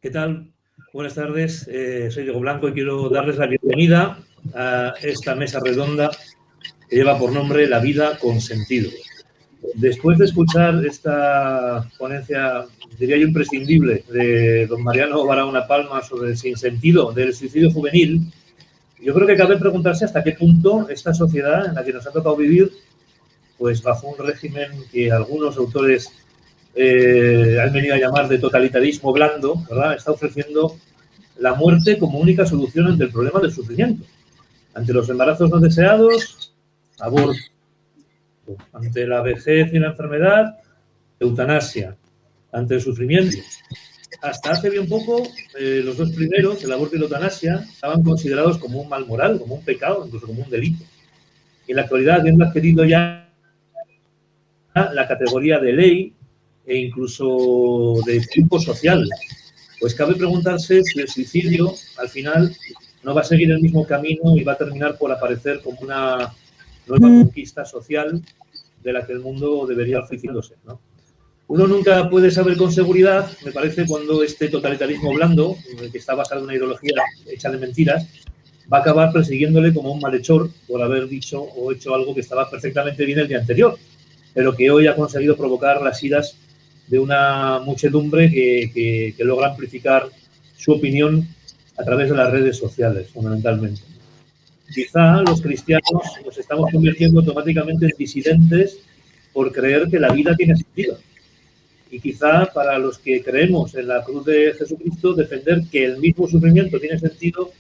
¿Qué tal? Buenas tardes, soy Diego Blanco y quiero darles la bienvenida a esta mesa redonda que lleva por nombre La vida con sentido. Después de escuchar esta ponencia, diría yo, imprescindible de don Mariano Barahona Palma sobre el sinsentido del suicidio juvenil, yo creo que cabe preguntarse hasta qué punto esta sociedad en la que nos ha tocado vivir, pues bajo un régimen que algunos autores han venido a llamar de totalitarismo blando, ¿verdad?, está ofreciendo la muerte como única solución ante el problema del sufrimiento. Ante los embarazos no deseados, aborto. Ante la vejez y la enfermedad, eutanasia. Ante el sufrimiento. Hasta hace bien poco, los dos primeros, el aborto y la eutanasia, estaban considerados como un mal moral, como un pecado, incluso como un delito. Y en la actualidad, habiendo adquirido ya la categoría de ley e incluso de tipo social, pues cabe preguntarse si el suicidio, al final, no va a seguir el mismo camino y va a terminar por aparecer como una nueva conquista social de la que el mundo debería oficiándose, ¿no? Uno nunca puede saber con seguridad, me parece, cuando este totalitarismo blando, que está basado en una ideología hecha de mentiras, va a acabar persiguiéndole como un malhechor por haber dicho o hecho algo que estaba perfectamente bien el día anterior, pero que hoy ha conseguido provocar las iras de una muchedumbre que logra amplificar su opinión a través de las redes sociales, fundamentalmente. Quizá los cristianos nos estamos convirtiendo automáticamente en disidentes por creer que la vida tiene sentido. Y quizá para los que creemos en la cruz de Jesucristo, defender que el mismo sufrimiento tiene sentido,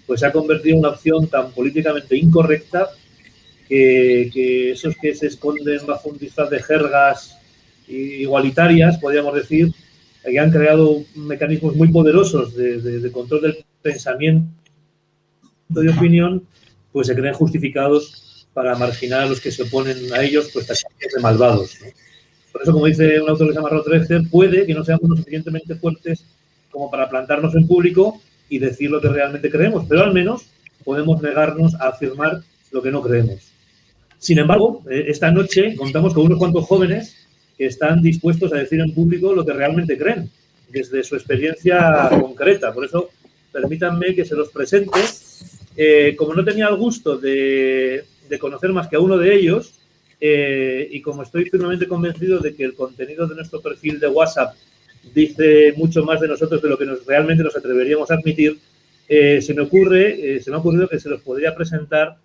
pues se ha convertido en una opción tan políticamente incorrecta que esos que se esconden bajo un disfraz de jergas igualitarias, podríamos decir, que han creado mecanismos muy poderosos de control del pensamiento y de opinión, pues se creen justificados para marginar a los que se oponen a ellos, pues taxados de malvados, ¿no? Por eso, como dice un autor que se llama Rothrechter, puede que no seamos lo suficientemente fuertes como para plantarnos en público y decir lo que realmente creemos, pero al menos podemos negarnos a afirmar lo que no creemos. Sin embargo, esta noche contamos con unos cuantos jóvenes que están dispuestos a decir en público lo que realmente creen, desde su experiencia concreta. Por eso, permítanme que se los presente. Como no tenía el gusto de conocer más que a uno de ellos, y como estoy firmemente convencido de que el contenido de nuestro perfil de WhatsApp dice mucho más de nosotros de lo que realmente nos atreveríamos a admitir, se me ha ocurrido que se los podría presentar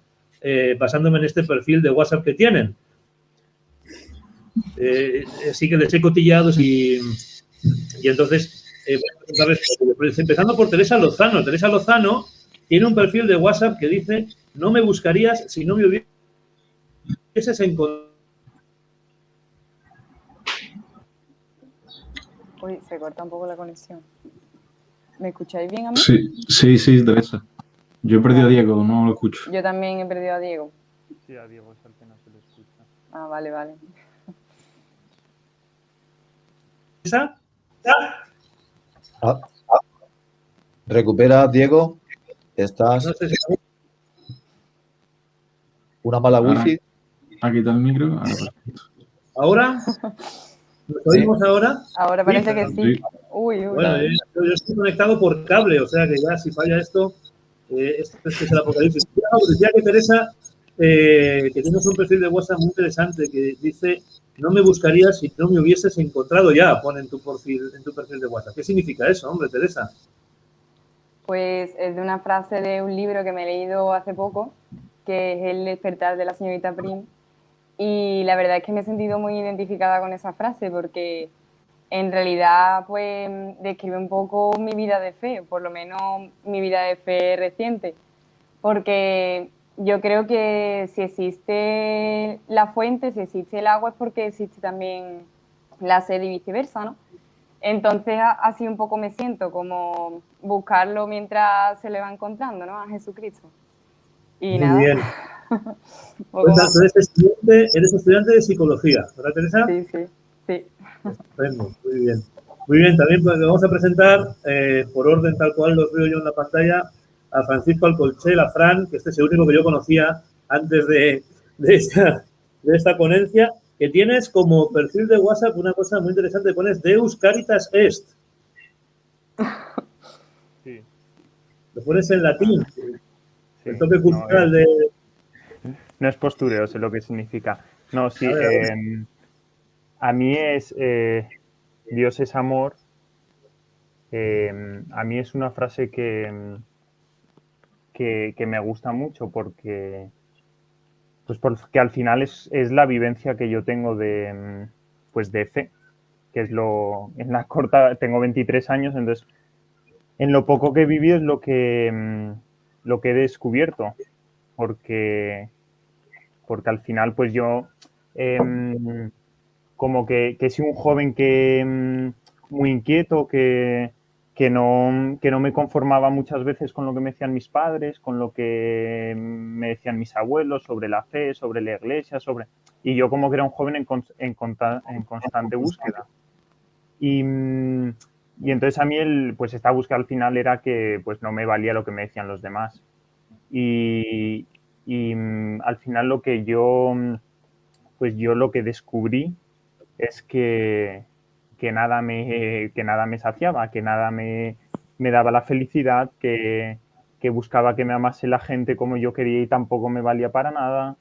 basándome en este perfil de WhatsApp que tienen. Así que les he cotillado y entonces, empezando por Teresa Lozano. Teresa Lozano tiene un perfil de WhatsApp que dice: no me buscarías si no me hubieses encontrado. Uy, se corta un poco la conexión. ¿Me escucháis bien a mí? Sí, Teresa. Yo he perdido a Diego, no lo escucho. Yo también he perdido a Diego. Sí, a Diego es el que no se le escucha. Ah, vale. ¿Esa? Recupera, Diego. Estás. No sé si... Una mala wifi. Aquí está el micro. ¿Ahora? ¿Nos oímos ahora? Ahora parece que sí. Uy. Bueno, yo estoy conectado por cable, o sea que ya si falla esto, esto es el apocalipsis. Decía que Teresa, que tienes un perfil de WhatsApp muy interesante que dice: no me buscarías si no me hubieses encontrado ya, pone en tu perfil de WhatsApp. ¿Qué significa eso, hombre, Teresa? Pues es de una frase de un libro que me he leído hace poco, que es El despertar de la señorita Prim. Y la verdad es que me he sentido muy identificada con esa frase porque en realidad pues describe un poco mi vida de fe, por lo menos mi vida de fe reciente. Porque yo creo que si existe la fuente, si existe el agua, es porque existe también la sed y viceversa, ¿no? Entonces así un poco me siento, como buscarlo mientras se le va encontrando, ¿no?, a Jesucristo. Y muy nada. Bien. Pues, eres estudiante de psicología, ¿verdad, Teresa? Sí. Estupendo, muy bien. Muy bien, también pues, le vamos a presentar, por orden tal cual los veo yo en la pantalla, a Francisco Alcolchel, a Fran, que este es el único que yo conocía antes de esta ponencia, que tienes como perfil de WhatsApp una cosa muy interesante, pones Deus Caritas Est. Lo pones en latín. Sí, El toque cultural de... No es postureo, sé lo que significa. No, sí, A ver. a mí es Dios es amor. A mí es una frase que me gusta mucho porque al final es la vivencia que yo tengo de fe, que es en la corta, tengo 23 años, entonces en lo poco que he vivido es lo que he descubierto, porque al final pues yo como que soy un joven muy inquieto, que no me conformaba muchas veces con lo que me decían mis padres, con lo que me decían mis abuelos sobre la fe, sobre la iglesia, y yo como que era un joven en constante búsqueda. Y entonces a mí pues esta búsqueda al final era que pues no me valía lo que me decían los demás. Y al final lo que yo lo que descubrí es que nada me saciaba, que nada me daba la felicidad, que buscaba que me amase la gente como yo quería y tampoco me valía para nada.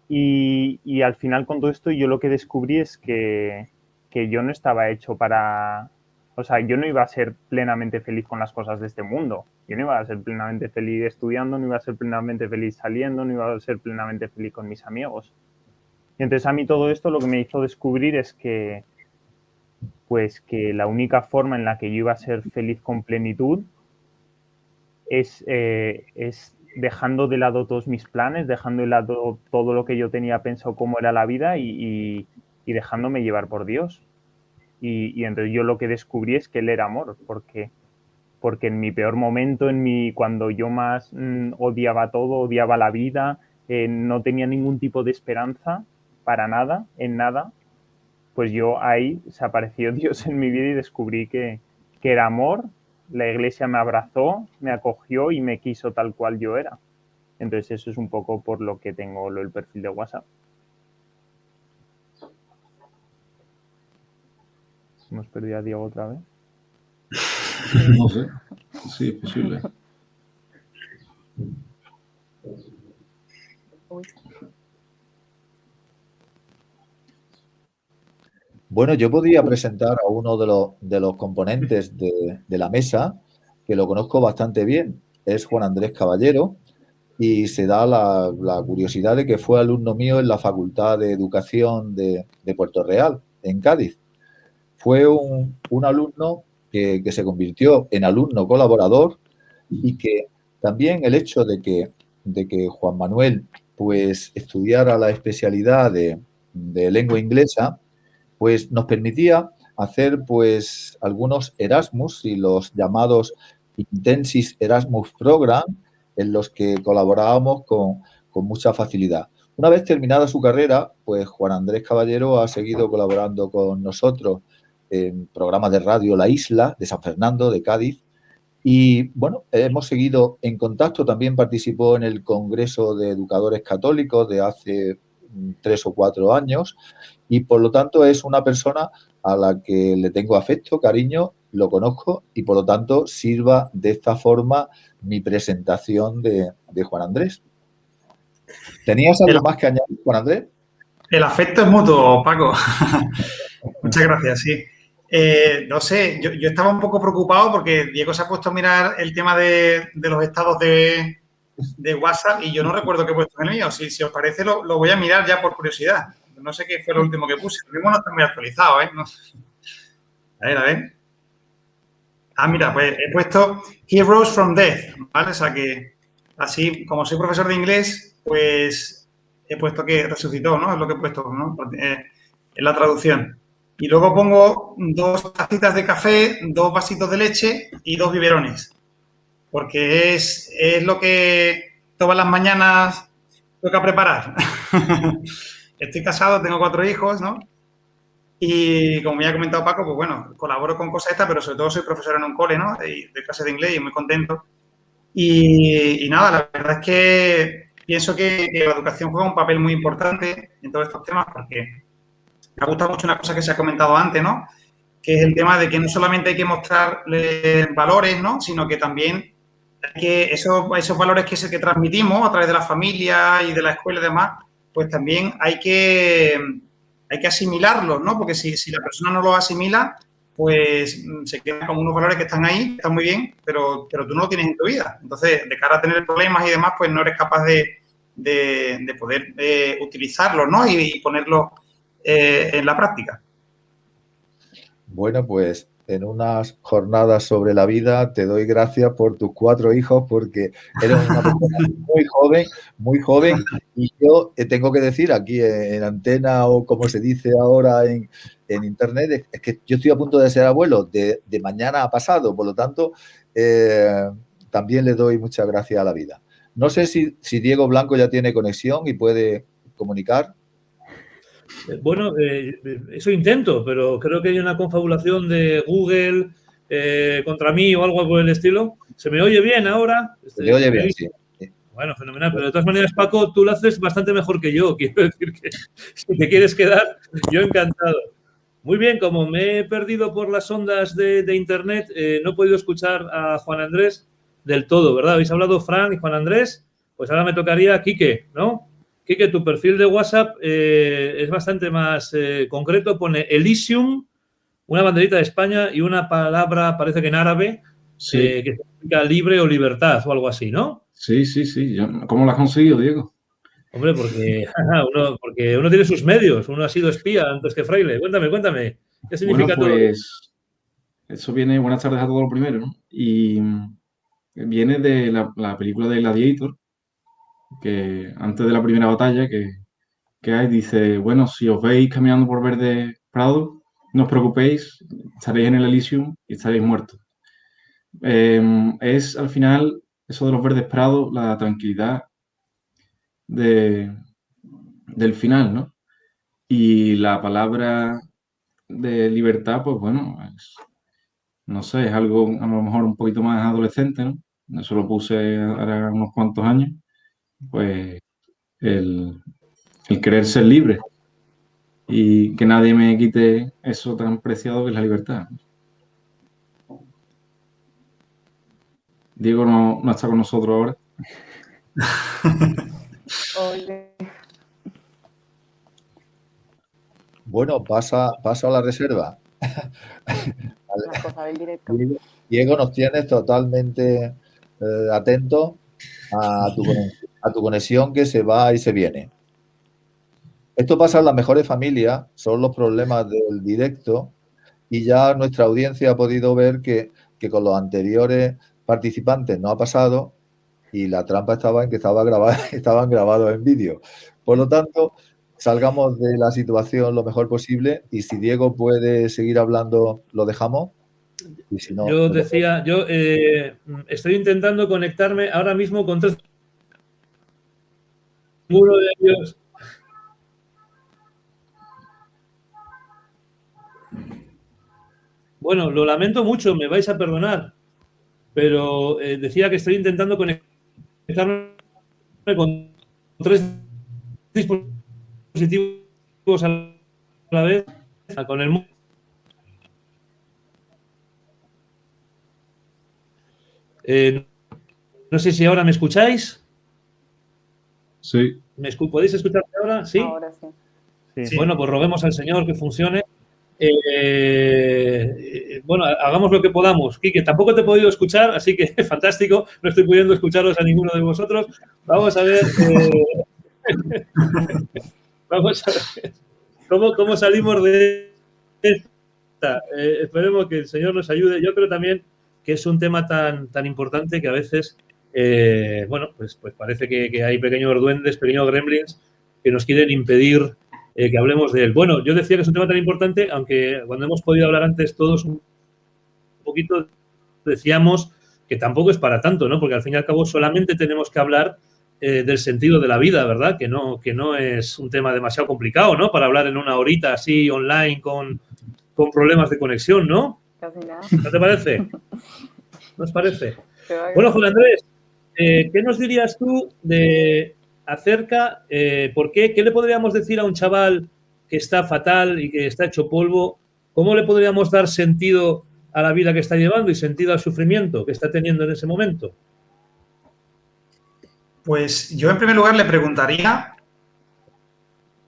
Y al final con todo esto yo lo que descubrí es que yo no estaba hecho para... O sea, yo no iba a ser plenamente feliz con las cosas de este mundo. Yo no iba a ser plenamente feliz estudiando, no iba a ser plenamente feliz saliendo, no iba a ser plenamente feliz con mis amigos. Y entonces a mí todo esto lo que me hizo descubrir es que la única forma en la que yo iba a ser feliz con plenitud es dejando de lado todos mis planes, dejando de lado todo lo que yo tenía pensado cómo era la vida y dejándome llevar por Dios. Y entonces yo lo que descubrí es que Él era amor, porque en mi peor momento, cuando yo más odiaba todo, odiaba la vida, no tenía ningún tipo de esperanza para nada, en nada, pues yo ahí se apareció Dios en mi vida y descubrí que era amor. La iglesia me abrazó, me acogió y me quiso tal cual yo era. Entonces eso es un poco por lo que tengo el perfil de WhatsApp. ¿Hemos perdido a Diego otra vez? No sé. Sí, es posible. Bueno, yo podría presentar a uno de los componentes de la mesa, que lo conozco bastante bien. Es Juan Andrés Caballero y se da la curiosidad de que fue alumno mío en la Facultad de Educación de Puerto Real, en Cádiz. Fue un alumno que se convirtió en alumno colaborador y que también el hecho de que Juan Manuel pues estudiara la especialidad de lengua inglesa pues nos permitía hacer pues algunos Erasmus y los llamados Intensis Erasmus Program en los que colaborábamos con mucha facilidad. Una vez terminada su carrera, pues Juan Andrés Caballero ha seguido colaborando con nosotros en programas de radio La Isla, de San Fernando, de Cádiz, y bueno, hemos seguido en contacto, también participó en el Congreso de Educadores Católicos de hace 3 o 4 años y por lo tanto es una persona a la que le tengo afecto, cariño, lo conozco y por lo tanto sirva de esta forma mi presentación de Juan Andrés. ¿Tenías algo más que añadir, Juan Andrés? El afecto es mutuo, Paco. Muchas gracias, sí. No sé, yo estaba un poco preocupado porque Diego se ha puesto a mirar el tema de los estados de WhatsApp y yo no recuerdo qué he puesto en el mío. Si os parece, lo voy a mirar ya por curiosidad. No sé qué fue lo último que puse. Lo mismo no está muy actualizado, ¿eh? No. A ver. Ah, mira, pues he puesto Heroes from Death, ¿vale? O sea que así, como soy profesor de inglés, pues he puesto que resucitó, ¿no? Es lo que he puesto, ¿no? En la traducción. Y luego pongo 2 tacitas de café, 2 vasitos de leche y 2 biberones. Porque es lo que todas las mañanas toca preparar. Estoy casado, tengo 4 hijos, ¿no? Y como me ha comentado Paco, pues bueno, colaboro con cosas estas, pero sobre todo soy profesor en un cole, ¿no? De clase de inglés y muy contento. Y nada, la verdad es que pienso que la educación juega un papel muy importante en todos estos temas porque me ha gustado mucho una cosa que se ha comentado antes, ¿no? Que es el tema de que no solamente hay que mostrarle valores, ¿no? Sino que también esos valores que transmitimos a través de la familia y de la escuela y demás, pues también hay que asimilarlos, ¿no? Porque si la persona no los asimila, pues se quedan con unos valores que están ahí, que están muy bien, pero tú no lo tienes en tu vida. Entonces, de cara a tener problemas y demás, pues no eres capaz de poder utilizarlos, ¿no? Y ponerlos en la práctica. Bueno, pues en unas jornadas sobre la vida te doy gracias por tus 4 hijos porque eres una persona muy joven y yo tengo que decir aquí en antena o como se dice ahora en internet, es que yo estoy a punto de ser abuelo de mañana a pasado, por lo tanto también le doy muchas gracias a la vida. No sé si Diego Blanco ya tiene conexión y puede comunicar. Bueno, eso intento, pero creo que hay una confabulación de Google contra mí o algo por el estilo. ¿Se me oye bien ahora? Se le oye bien, sí. Bueno, fenomenal. Pero de todas maneras, Paco, tú lo haces bastante mejor que yo. Quiero decir que si te quieres quedar, yo encantado. Muy bien, como me he perdido por las ondas de internet, no he podido escuchar a Juan Andrés del todo, ¿verdad? Habéis hablado Fran y Juan Andrés, pues ahora me tocaría Quique, ¿no? Quique, tu perfil de WhatsApp es bastante más concreto. Pone Elysium, una banderita de España y una palabra, parece que en árabe, Sí. que significa libre o libertad o algo así, ¿no? Sí. ¿Cómo lo has conseguido, Diego? Hombre, porque uno tiene sus medios. Uno ha sido espía antes que fraile. Cuéntame. ¿Qué significa todo? Pues eso viene, buenas tardes a todos lo primero, ¿no? Y viene de la película de Gladiator, que antes de la primera batalla que hay, dice, bueno, si os veis caminando por Verde Prado, no os preocupéis, estaréis en el Elysium y estaréis muertos. Es al final, eso de los verdes prados, la tranquilidad del final, ¿no? Y la palabra de libertad, pues bueno, no sé, es algo a lo mejor un poquito más adolescente, ¿no? Eso lo puse ahora unos cuantos años, pues el querer ser libre y que nadie me quite eso tan preciado que es la libertad. Diego no está con nosotros ahora. Bueno, pasa a la reserva. Una cosa del directo. Diego, nos tienes totalmente atentos a tu conexión que se va y se viene. Esto pasa en las mejores familias, son los problemas del directo y ya nuestra audiencia ha podido ver que con los anteriores participantes no ha pasado y la trampa estaba en que estaban grabados en vídeo. Por lo tanto, salgamos de la situación lo mejor posible y si Diego puede seguir hablando, lo dejamos. Y si no, yo decía, yo estoy intentando conectarme ahora mismo con 3. Uno de ellos. Bueno, lo lamento mucho, me vais a perdonar, pero decía que estoy intentando conectarme con 3 dispositivos a la vez, con el no sé si ahora me escucháis. Sí. ¿Podéis escucharme ahora? ¿Sí? Ahora sí. Sí. Bueno, pues roguemos al Señor que funcione. Bueno, hagamos lo que podamos. Quique, tampoco te he podido escuchar, así que fantástico. No estoy pudiendo escucharos a ninguno de vosotros. Vamos a ver. Vamos a ver cómo salimos de esta. Esperemos que el Señor nos ayude. Yo creo también que es un tema tan importante que a veces, bueno, pues parece que hay pequeños duendes, pequeños gremlins que nos quieren impedir que hablemos de él. Bueno, yo decía que es un tema tan importante, aunque cuando hemos podido hablar antes todos un poquito, decíamos que tampoco es para tanto, ¿no? Porque al fin y al cabo solamente tenemos que hablar del sentido de la vida, ¿verdad? Que no es un tema demasiado complicado, ¿no? Para hablar en una horita así, online, con problemas de conexión, ¿no? Casi nada. ¿No te parece? ¿No os parece? Bueno, Juan Andrés, ¿qué nos dirías tú acerca, qué le podríamos decir a un chaval que está fatal y que está hecho polvo? ¿Cómo le podríamos dar sentido a la vida que está llevando y sentido al sufrimiento que está teniendo en ese momento? Pues yo en primer lugar le preguntaría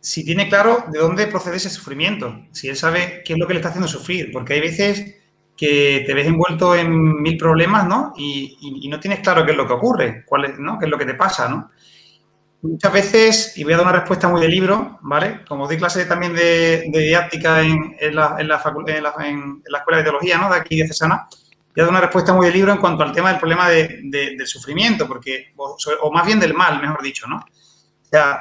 si tiene claro de dónde procede ese sufrimiento, si él sabe qué es lo que le está haciendo sufrir, porque hay veces que te ves envuelto en 1000 problemas, ¿no? Y no tienes claro qué es lo que ocurre, cuál es, ¿no? Qué es lo que te pasa, ¿no? Muchas veces, y voy a dar una respuesta muy de libro, ¿vale? Como doy clase también de didáctica en la Escuela de Teología, ¿no? De aquí de Cesana, voy a dar una respuesta muy de libro en cuanto al tema del problema del sufrimiento, porque, o más bien del mal, mejor dicho, ¿no? O sea,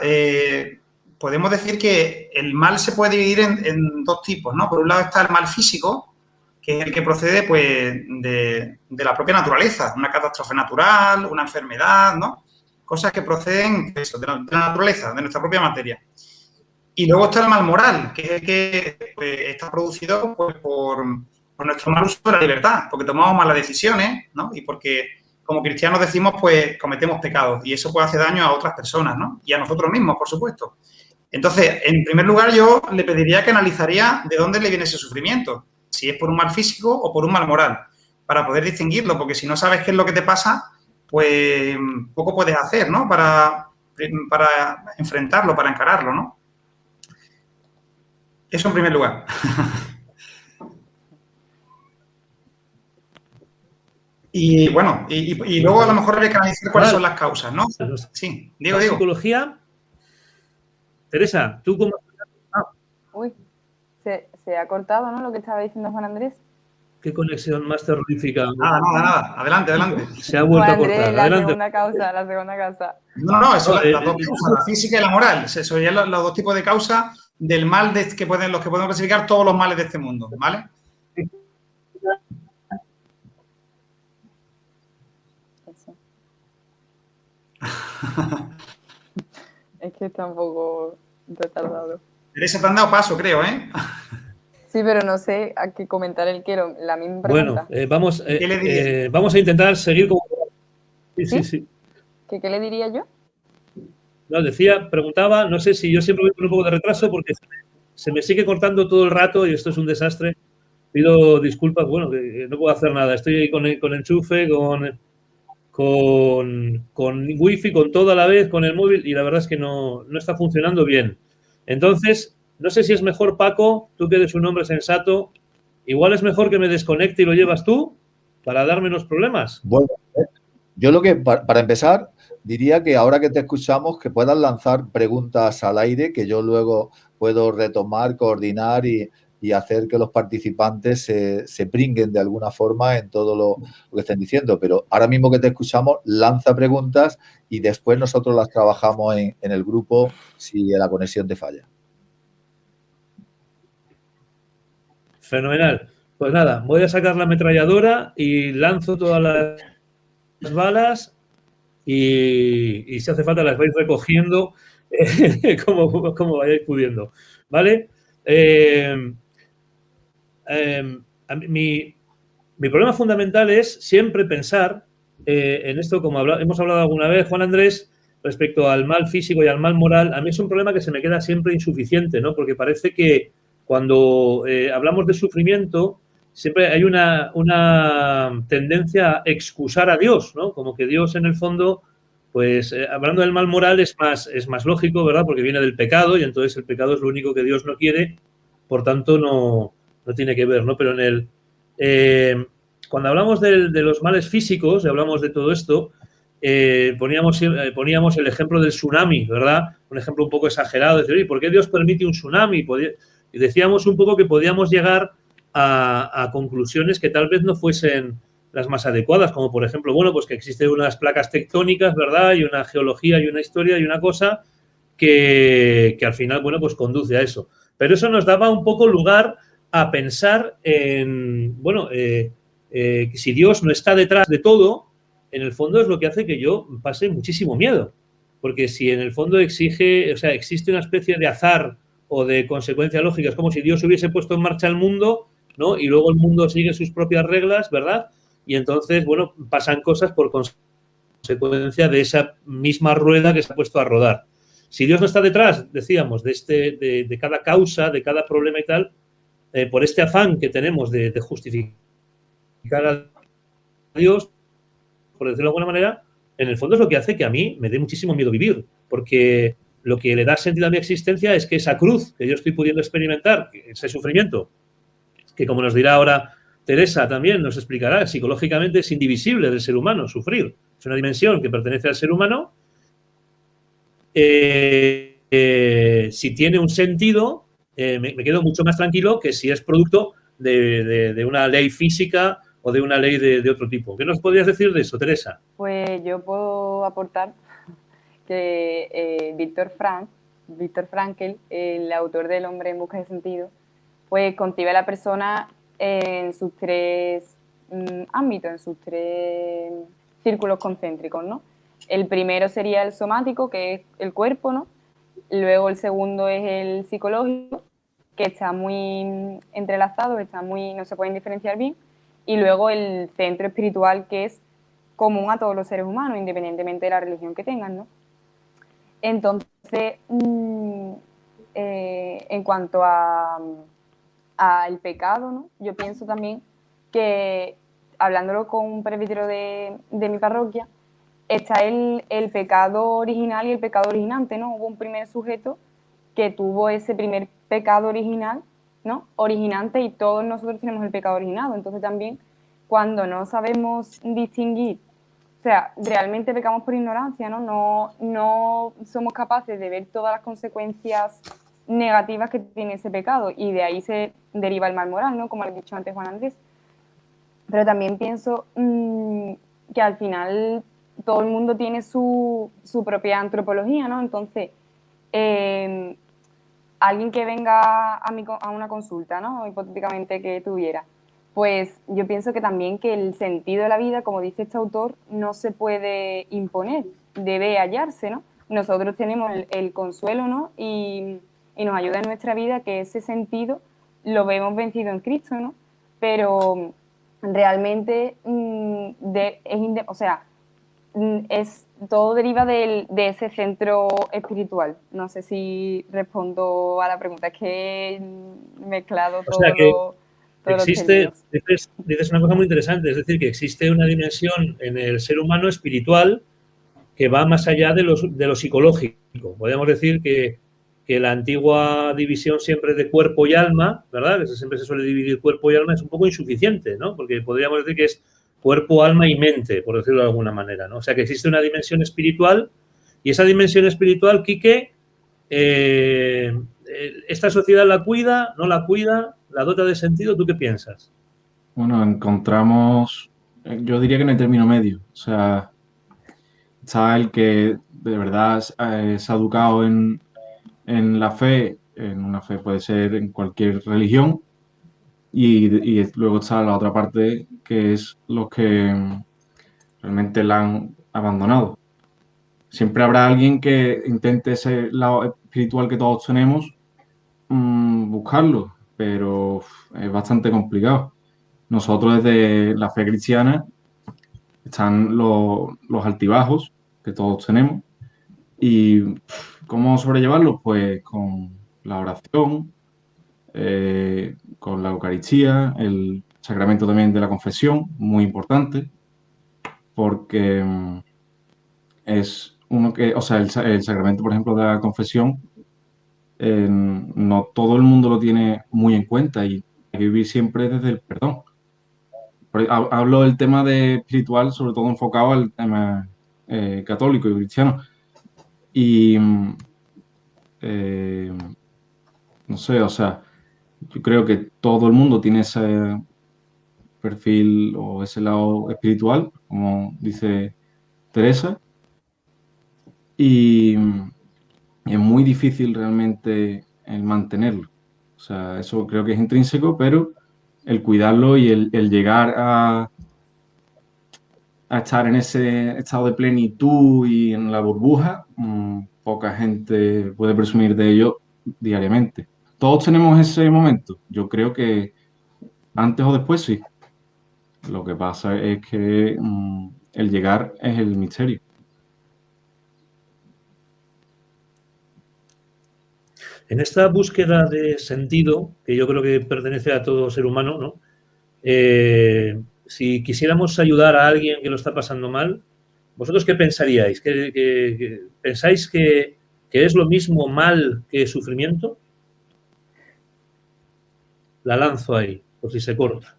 podemos decir que el mal se puede dividir en 2 tipos, ¿no? Por un lado está el mal físico, que es el que procede, pues, de la propia naturaleza, una catástrofe natural, una enfermedad, ¿no? Cosas que proceden pues, de la naturaleza, de nuestra propia materia. Y luego está el mal moral, que es el que pues, está producido pues, por nuestro mal uso de la libertad, porque tomamos malas decisiones, ¿no? Y porque, como cristianos decimos, pues cometemos pecados y eso puede hacer daño a otras personas, ¿no? Y a nosotros mismos, por supuesto. Entonces, en primer lugar, yo le pediría que analizaría de dónde le viene ese sufrimiento, si es por un mal físico o por un mal moral, para poder distinguirlo, porque si no sabes qué es lo que te pasa, pues poco puedes hacer, ¿no? Para enfrentarlo, para encararlo, ¿no? Eso en primer lugar. Y bueno, y luego a lo mejor habría que analizar cuáles son las causas, ¿no? Sí, Diego. Psicología. Teresa, ¿tú cómo? Uy, se ha cortado, ¿no? Lo que estaba diciendo Juan Andrés. ¿Qué conexión más terrorífica? Nada. Adelante. Se ha vuelto Juan Andrés, a cortar. la Adelante. segunda causa. No, eso es las 2 causas, la física y la moral. Eso serían los 2 tipos de causas del mal los que podemos clasificar todos los males de este mundo, ¿vale? Eso. Es que está un poco retardado. Teresa, te han dado paso, creo, ¿eh? Sí, pero no sé a qué comentar el quiero. La misma pregunta. Bueno, ¿Qué le dirías? vamos a intentar seguir con... Sí. ¿Qué le diría yo? No, preguntaba, no sé si yo siempre voy con un poco de retraso porque se me sigue cortando todo el rato y esto es un desastre. Pido disculpas, bueno, que no puedo hacer nada. Estoy con enchufe, con wifi, con todo a la vez, con el móvil y la verdad es que no está funcionando bien. Entonces, no sé si es mejor, Paco, tú que eres un hombre sensato, igual es mejor que me desconecte y lo llevas tú para dar menos problemas. Bueno, yo lo que, para empezar, diría que ahora que te escuchamos, que puedas lanzar preguntas al aire que yo luego puedo retomar, coordinar y hacer que los participantes se pringuen de alguna forma en todo lo que estén diciendo. Pero ahora mismo que te escuchamos, lanza preguntas y después nosotros las trabajamos en el grupo si la conexión te falla. Fenomenal. Pues nada, voy a sacar la ametralladora y lanzo todas las balas y si hace falta las vais recogiendo como vayáis pudiendo. ¿Vale? Mi problema fundamental es siempre pensar en esto, como hemos hablado alguna vez, Juan Andrés, respecto al mal físico y al mal moral. A mí es un problema que se me queda siempre insuficiente, ¿no? Porque parece que cuando hablamos de sufrimiento, siempre hay una tendencia a excusar a Dios, ¿no? Como que Dios, en el fondo, pues hablando del mal moral es más lógico, ¿verdad? Porque viene del pecado y entonces el pecado es lo único que Dios no quiere, por tanto no tiene que ver, ¿no? Pero cuando hablamos de los males físicos y hablamos de todo esto, poníamos el ejemplo del tsunami, ¿verdad? Un ejemplo un poco exagerado, decir, oye, ¿por qué Dios permite un tsunami? Y decíamos un poco que podíamos llegar a conclusiones que tal vez no fuesen las más adecuadas, como por ejemplo, bueno, pues que existen unas placas tectónicas, ¿verdad? Y una geología y una historia y una cosa que al final, bueno, pues conduce a eso. Pero eso nos daba un poco lugar a pensar en, bueno, si Dios no está detrás de todo, en el fondo es lo que hace que yo pase muchísimo miedo. Porque si en el fondo existe una especie de azar o de consecuencias lógicas, como si Dios hubiese puesto en marcha el mundo, ¿no? Y luego el mundo sigue sus propias reglas, ¿verdad? Y entonces, bueno, pasan cosas por consecuencia de esa misma rueda que se ha puesto a rodar. Si Dios no está detrás, decíamos, de cada causa, de cada problema y tal, por este afán que tenemos de justificar a Dios, por decirlo de alguna manera, en el fondo es lo que hace que a mí me dé muchísimo miedo vivir, porque lo que le da sentido a mi existencia es que esa cruz que yo estoy pudiendo experimentar, ese sufrimiento, que como nos dirá ahora Teresa también, nos explicará, psicológicamente es indivisible del ser humano, sufrir. Es una dimensión que pertenece al ser humano. Si tiene un sentido, me quedo mucho más tranquilo que si es producto de una ley física o de una ley de otro tipo. ¿Qué nos podrías decir de eso, Teresa? Pues yo puedo aportar que Víctor Frankl, el autor del Hombre en busca de sentido, pues concibe a la persona en sus tres ámbitos, en sus tres círculos concéntricos, ¿no? El primero sería el somático, que es el cuerpo, ¿no? Luego el segundo es el psicológico, que está muy entrelazado, no se pueden diferenciar bien. Y luego el centro espiritual, que es común a todos los seres humanos, independientemente de la religión que tengan, ¿no? Entonces, en cuanto al pecado, ¿no? Yo pienso también que, hablándolo con un presbítero de mi parroquia, está el pecado original y el pecado originante, ¿no? Hubo un primer sujeto que tuvo ese primer pecado original, ¿no? Originante, y todos nosotros tenemos el pecado originado. Entonces también, cuando no sabemos distinguir, o sea, realmente pecamos por ignorancia, ¿no? No somos capaces de ver todas las consecuencias negativas que tiene ese pecado, y de ahí se deriva el mal moral, ¿no? Como le he dicho antes Juan Andrés. Pero también pienso que al final todo el mundo tiene su propia antropología, ¿no? Entonces, alguien que venga a una consulta, ¿no? Hipotéticamente que tuviera, pues yo pienso que también que el sentido de la vida, como dice este autor, no se puede imponer, debe hallarse, ¿no? Nosotros tenemos el consuelo, ¿no? Y nos ayuda en nuestra vida que ese sentido lo vemos vencido en Cristo, ¿no? Pero realmente todo deriva de ese centro espiritual. No sé si respondo a la pregunta, es que he mezclado todo. O sea que existe, dices una cosa muy interesante, es decir, que existe una dimensión en el ser humano espiritual que va más allá de lo psicológico. Podríamos decir que la antigua división siempre de cuerpo y alma, ¿verdad? Que siempre se suele dividir cuerpo y alma, es un poco insuficiente, ¿no? Porque podríamos decir que es cuerpo, alma y mente, por decirlo de alguna manera, ¿no? O sea, que existe una dimensión espiritual, y esa dimensión espiritual, Quique, ¿esta sociedad la cuida, no la cuida, la dota de sentido? ¿Tú qué piensas? Bueno, encontramos, yo diría que en el término medio. O sea, está el que de verdad se ha educado en la fe, en una fe puede ser en cualquier religión, y luego está la otra parte, que es los que realmente la han abandonado. Siempre habrá alguien que intente ese lado espiritual que todos tenemos, buscarlo, pero es bastante complicado. Nosotros desde la fe cristiana están los altibajos que todos tenemos, y ¿cómo sobrellevarlos? Pues con la oración, con la Eucaristía, el sacramento también de la confesión, muy importante, porque es uno que, o sea, el sacramento, por ejemplo, de la confesión, no todo el mundo lo tiene muy en cuenta, y hay que vivir siempre desde el perdón. Hablo del tema de espiritual, sobre todo enfocado al tema católico y cristiano. Y no sé, o sea, yo creo que todo el mundo tiene ese perfil o ese lado espiritual, como dice Teresa, y es muy difícil realmente el mantenerlo. O sea, eso creo que es intrínseco, pero el cuidarlo y el llegar a estar en ese estado de plenitud y en la burbuja, poca gente puede presumir de ello diariamente. Todos tenemos ese momento. Yo creo que antes o después sí. Lo que pasa es que el llegar es el misterio. En esta búsqueda de sentido, que yo creo que pertenece a todo ser humano, ¿no? Si quisiéramos ayudar a alguien que lo está pasando mal, ¿Vosotros qué pensaríais? ¿Pensáis que es lo mismo mal que sufrimiento? La lanzo ahí, por si se corta.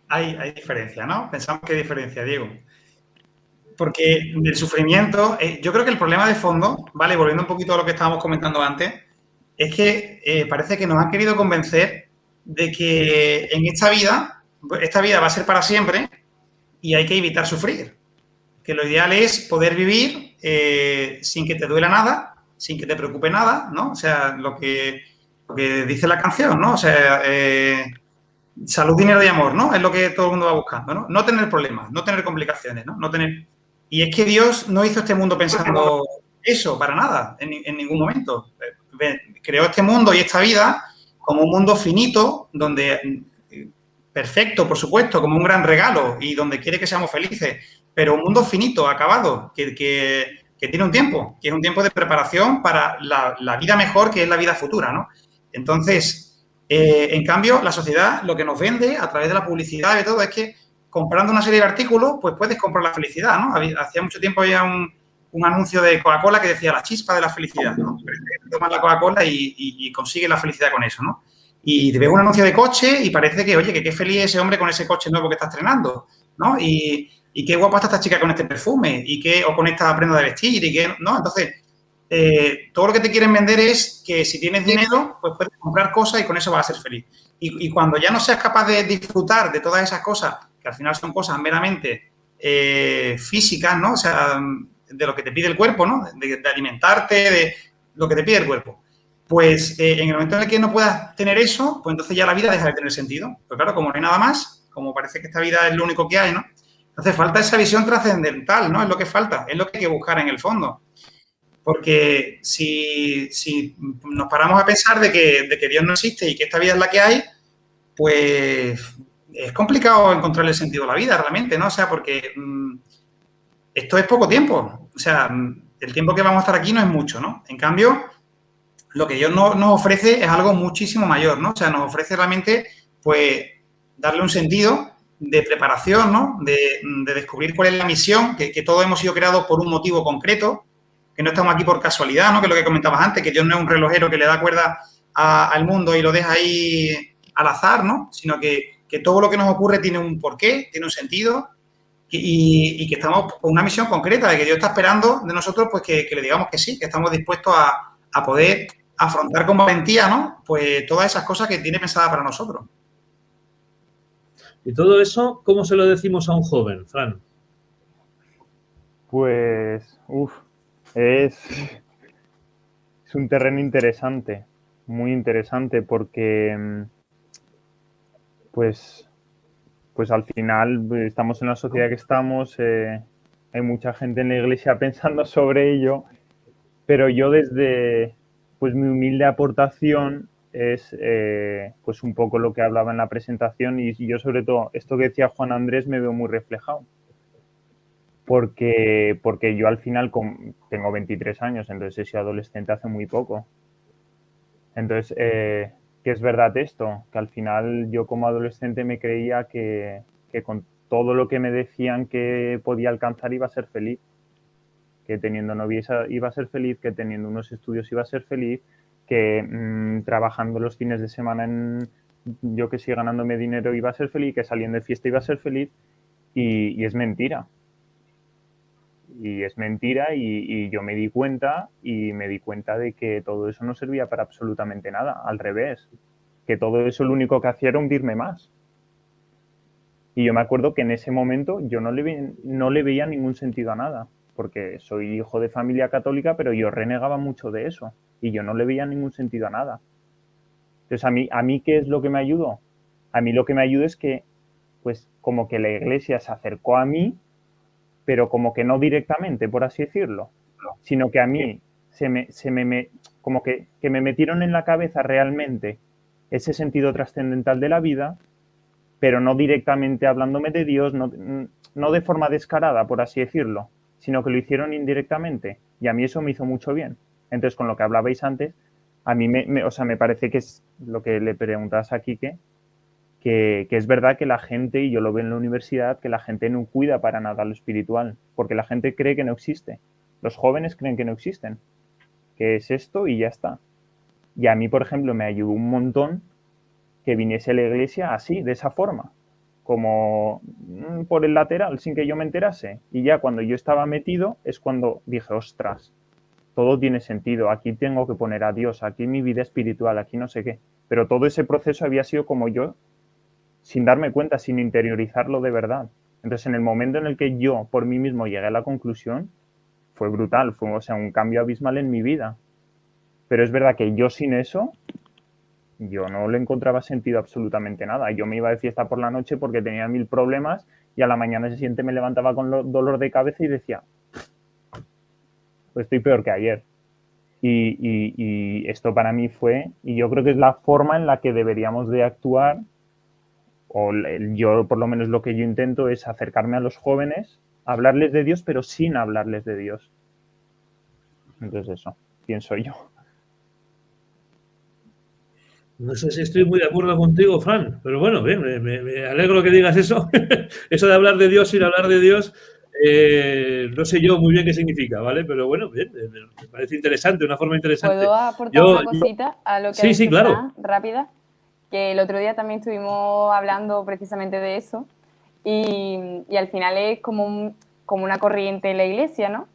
Hay diferencia, ¿no? Pensamos que hay diferencia, Diego. Porque del sufrimiento, yo creo que el problema de fondo, ¿vale? Volviendo un poquito a lo que estábamos comentando antes, es que parece que nos han querido convencer de que en esta vida va a ser para siempre y hay que evitar sufrir. Que lo ideal es poder vivir sin que te duela nada, sin que te preocupe nada, ¿no? O sea, lo que dice la canción, ¿no? O sea, salud, dinero y amor, ¿no? Es lo que todo el mundo va buscando, ¿no? No tener problemas, no tener complicaciones, ¿no? No tener... Y es que Dios no hizo este mundo pensando eso, para nada, en ningún momento. Creó este mundo y esta vida como un mundo finito, donde perfecto, por supuesto, como un gran regalo y donde quiere que seamos felices, pero un mundo finito, acabado, que tiene un tiempo, que es un tiempo de preparación para la vida mejor, que es la vida futura, ¿no? Entonces, en cambio, la sociedad lo que nos vende a través de la publicidad y de todo es que comprando una serie de artículos, pues puedes comprar la felicidad, ¿no? Hacía mucho tiempo había un anuncio de Coca-Cola que decía la chispa de la felicidad, ¿no? Tomas la Coca-Cola y consigues la felicidad con eso, ¿no? Y te ves un anuncio de coche y parece que, oye, que qué feliz ese hombre con ese coche nuevo que está estrenando, ¿no? Y qué guapa está esta chica con este perfume, o con esta prenda de vestir, ¿no? Entonces, todo lo que te quieren vender es que si tienes dinero, pues puedes comprar cosas y con eso vas a ser feliz. Y cuando ya no seas capaz de disfrutar de todas esas cosas, que al final son cosas meramente físicas, ¿no? O sea, de lo que te pide el cuerpo, ¿no? De alimentarte, de lo que te pide el cuerpo. Pues en el momento en el que no puedas tener eso, pues entonces ya la vida deja de tener sentido. Pues claro, como no hay nada más, como parece que esta vida es lo único que hay, ¿no? Entonces falta esa visión trascendental, ¿no? Es lo que falta, es lo que hay que buscar en el fondo. Porque si nos paramos a pensar de que Dios no existe y que esta vida es la que hay, pues es complicado encontrarle sentido a la vida realmente, ¿no? O sea, porque esto es poco tiempo. O sea, el tiempo que vamos a estar aquí no es mucho, ¿no? En cambio, lo que Dios nos ofrece es algo muchísimo mayor, ¿no? O sea, nos ofrece realmente, pues, darle un sentido de preparación, ¿no? De descubrir cuál es la misión, que todos hemos sido creados por un motivo concreto, que no estamos aquí por casualidad, ¿no? Que es lo que comentabas antes, que Dios no es un relojero que le da cuerda al mundo y lo deja ahí al azar, ¿no? Sino que todo lo que nos ocurre tiene un porqué, tiene un sentido y que estamos con una misión concreta, de que Dios está esperando de nosotros, pues que le digamos que sí, que estamos dispuestos a poder afrontar con valentía, ¿no? Pues todas esas cosas que tiene pensada para nosotros. Y todo eso, ¿cómo se lo decimos a un joven, Fran? Pues, es un terreno interesante, muy interesante, porque pues al final estamos en la sociedad que estamos, hay mucha gente en la iglesia pensando sobre ello, pero yo desde pues mi humilde aportación es pues un poco lo que hablaba en la presentación y yo sobre todo esto que decía Juan Andrés me veo muy reflejado. Porque yo al final tengo 23 años, entonces he sido adolescente hace muy poco. Entonces, ¿qué es verdad esto? Que al final yo como adolescente me creía que con todo lo que me decían que podía alcanzar iba a ser feliz. Que teniendo novia iba a ser feliz, que teniendo unos estudios iba a ser feliz, que trabajando los fines de semana yo que sí ganándome dinero iba a ser feliz, que saliendo de fiesta iba a ser feliz y es mentira. Y es mentira y yo me di cuenta de que todo eso no servía para absolutamente nada, al revés, que todo eso lo único que hacía era hundirme más. Y yo me acuerdo que en ese momento yo no le veía ningún sentido a nada, porque soy hijo de familia católica, pero yo renegaba mucho de eso y yo no le veía ningún sentido a nada. Entonces, ¿a mí qué es lo que me ayudó? A mí lo que me ayudó es que, pues, como que la iglesia se acercó a mí, pero como que no directamente, por así decirlo, sino que a mí como que me metieron en la cabeza realmente ese sentido trascendental de la vida, pero no directamente hablándome de Dios, no de forma descarada, por así decirlo, sino que lo hicieron indirectamente. Y a mí eso me hizo mucho bien. Entonces, con lo que hablabais antes, a mí me parece que es lo que le preguntas a Quique, que es verdad que la gente, y yo lo veo en la universidad, que la gente no cuida para nada lo espiritual, porque la gente cree que no existe. Los jóvenes creen que no existen, que es esto y ya está. Y a mí, por ejemplo, me ayudó un montón que viniese a la iglesia así, de esa forma, como por el lateral, sin que yo me enterase. Y ya cuando yo estaba metido es cuando dije, ostras, todo tiene sentido, aquí tengo que poner a Dios, aquí mi vida espiritual, aquí no sé qué. Pero todo ese proceso había sido como yo, sin darme cuenta, sin interiorizarlo de verdad. Entonces, en el momento en el que yo por mí mismo llegué a la conclusión, fue brutal, fue, o sea, un cambio abismal en mi vida. Pero es verdad que yo sin eso, yo no le encontraba sentido absolutamente nada. Yo me iba de fiesta por la noche porque tenía 1000 problemas y a la mañana siguiente me levantaba con dolor de cabeza y decía, pues estoy peor que ayer. Y esto para mí fue, y yo creo que es la forma en la que deberíamos de actuar, o yo por lo menos lo que yo intento es acercarme a los jóvenes, hablarles de Dios, pero sin hablarles de Dios. Entonces eso, pienso yo. No sé si estoy muy de acuerdo contigo, Fran, pero bueno, bien, me alegro que digas eso. Eso de hablar de Dios sin hablar de Dios, no sé yo muy bien qué significa, ¿vale? Pero bueno, bien, me parece interesante, una forma interesante. ¿Puedo aportar una cosita a lo que ha dicho sí, claro. Fran, rápida? Que el otro día también estuvimos hablando precisamente de eso y al final es como una corriente en la iglesia, ¿no?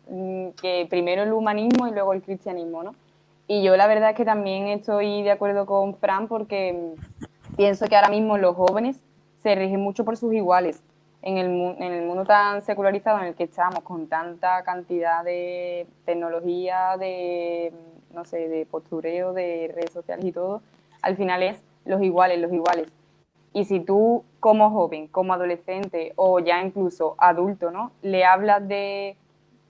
Que primero el humanismo y luego el cristianismo, ¿no? Y yo la verdad es que también estoy de acuerdo con Fran porque pienso que ahora mismo los jóvenes se rigen mucho por sus iguales. En el mundo tan secularizado en el que estamos, con tanta cantidad de tecnología, de, no sé, de postureo, de redes sociales y todo, al final es los iguales, los iguales. Y si tú como joven, como adolescente o ya incluso adulto, ¿no? Le hablas de,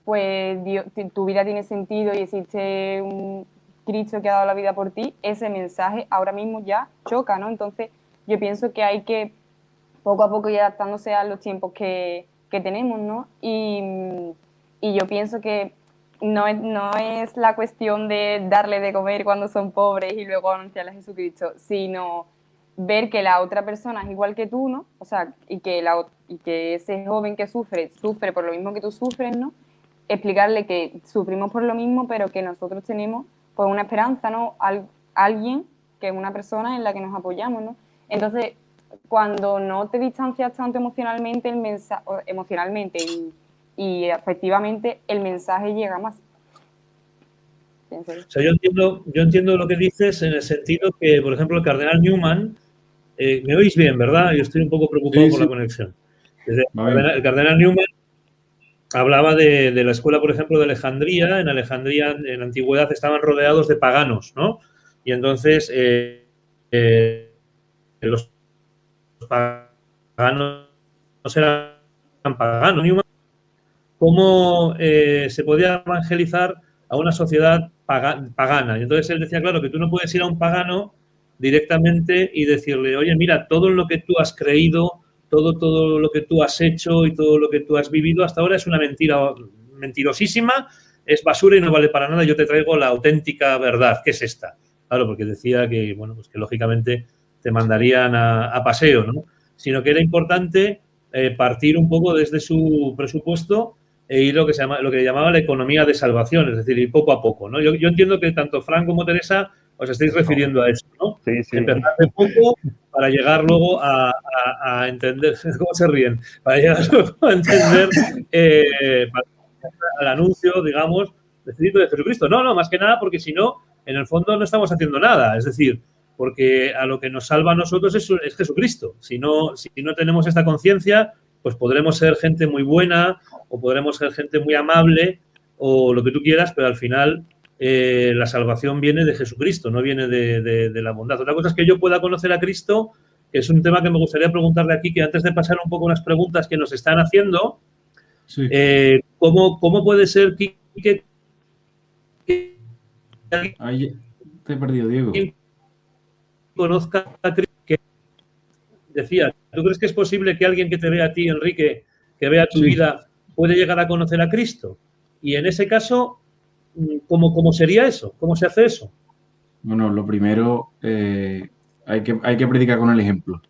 pues, Dios, tu vida tiene sentido y existe un Cristo que ha dado la vida por ti, ese mensaje ahora mismo ya choca, ¿no? Entonces yo pienso que hay que poco a poco ir adaptándose a los tiempos que tenemos, ¿no? Y yo pienso que no es la cuestión de darle de comer cuando son pobres y luego anunciarle a Jesucristo, sino ver que la otra persona es igual que tú, ¿no? O sea, y que ese joven que sufre por lo mismo que tú sufres, ¿no? Explicarle que sufrimos por lo mismo, pero que nosotros tenemos pues una esperanza, ¿no? Alguien que es una persona en la que nos apoyamos, ¿no? Entonces, cuando no te distancias tanto emocionalmente, y afectivamente, el mensaje llega más. O sea, yo entiendo lo que dices en el sentido que, por ejemplo, el cardenal Newman, me oís bien, ¿verdad? Yo estoy un poco preocupado por la conexión. El cardenal Newman hablaba de la escuela, por ejemplo, de Alejandría. En Alejandría, en la antigüedad, estaban rodeados de paganos, ¿no? Y entonces los paganos eran paganos. ¿Cómo se podía evangelizar a una sociedad pagana? Y entonces él decía, claro, que tú no puedes ir a un pagano directamente y decirle, oye, mira, todo lo que tú has creído, todo lo que tú has hecho y todo lo que tú has vivido hasta ahora es una mentira mentirosísima, es basura y no vale para nada, yo te traigo la auténtica verdad, que es esta. Claro, porque decía que, bueno, pues que lógicamente te mandarían a paseo, ¿no? Sino que era importante partir un poco desde su presupuesto e ir lo que llamaba la economía de salvación, es decir, ir poco a poco, ¿no? Yo entiendo que tanto Fran como Teresa os estáis refiriendo a eso, ¿no? Sí, sí. Empezar de poco para llegar luego a entender, ¿cómo se ríen? Para llegar luego a entender al anuncio, digamos, necesito de Jesucristo. No, más que nada porque si no, en el fondo no estamos haciendo nada, es decir, porque a lo que nos salva a nosotros es Jesucristo. Si no tenemos esta conciencia, pues podremos ser gente muy buena o podremos ser gente muy amable o lo que tú quieras, pero al final la salvación viene de Jesucristo, no viene de la bondad. Otra cosa es que yo pueda conocer a Cristo, que es un tema que me gustaría preguntarle aquí, que antes de pasar un poco unas preguntas que nos están haciendo, sí. ¿Cómo puede ser que ahí te he perdido, Diego. Conozca a Cristo? Que decía, ¿tú crees que es posible que alguien que te vea a ti, Enrique, que vea tu vida, puede llegar a conocer a Cristo? Y en ese caso, ¿cómo sería eso? ¿Cómo se hace eso? Bueno, lo primero, hay que predicar con el ejemplo.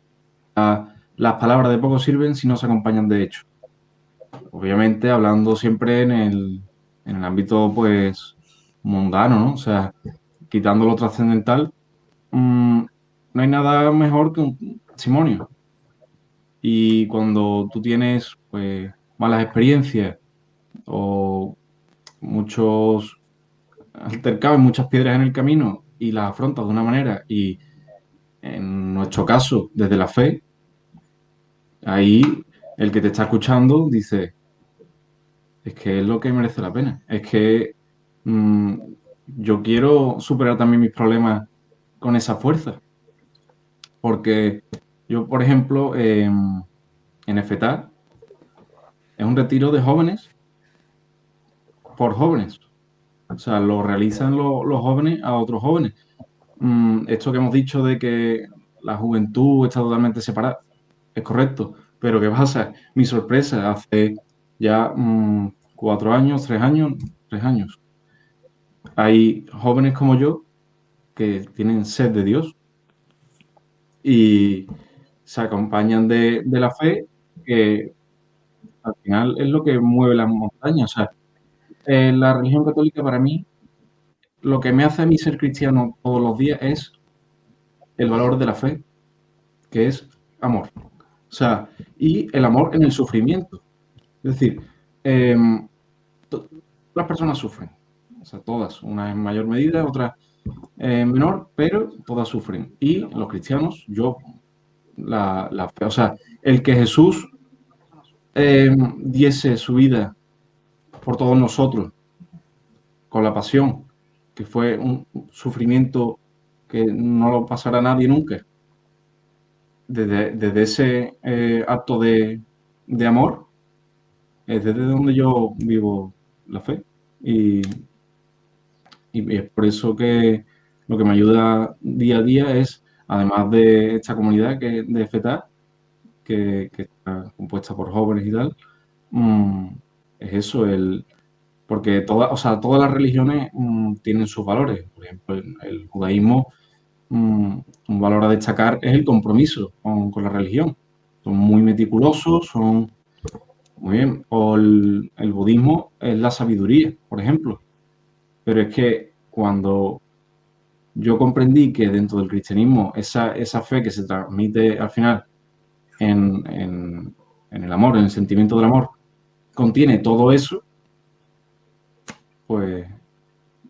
Las palabras de poco sirven si no se acompañan de hechos. Obviamente hablando siempre en el ámbito, pues, mundano, ¿no? O sea, quitando lo trascendental, no hay nada mejor que un testimonio. Y cuando tú tienes, pues, malas experiencias o muchos altercados, muchas piedras en el camino y las afrontas de una manera y en nuestro caso desde la fe, ahí el que te está escuchando dice, es que es lo que merece la pena, es que mm, yo quiero superar también mis problemas con esa fuerza, porque yo, por ejemplo, en EFETA es un retiro de jóvenes por jóvenes. O sea, lo realizan los jóvenes a otros jóvenes. Esto que hemos dicho de que la juventud está totalmente separada, es correcto. Pero ¿qué pasa? Mi sorpresa, hace ya 4 años, 3 años, hay jóvenes como yo que tienen sed de Dios y se acompañan de la fe, que al final es lo que mueve las montañas. O sea, la religión católica para mí, lo que me hace a mí ser cristiano todos los días es el valor de la fe, que es amor. O sea, y el amor en el sufrimiento. Es decir, las personas sufren. O sea, todas, unas en mayor medida, otras en menor, pero todas sufren. Y los cristianos, yo, la fe, o sea, el que Jesús diese su vida por todos nosotros, con la pasión, que fue un sufrimiento que no lo pasará nadie nunca, desde ese acto de amor, es desde donde yo vivo la fe. Y es por eso que lo que me ayuda día a día es, además de esta comunidad de FETA, que está compuesta por jóvenes y tal, es eso, porque o sea, todas las religiones tienen sus valores. Por ejemplo, el judaísmo, un valor a destacar es el compromiso con la religión. Son muy meticulosos, son muy bien. O el budismo es la sabiduría, por ejemplo. Pero es que cuando yo comprendí que dentro del cristianismo esa fe que se transmite al final en el amor, en el sentimiento del amor, contiene todo eso, pues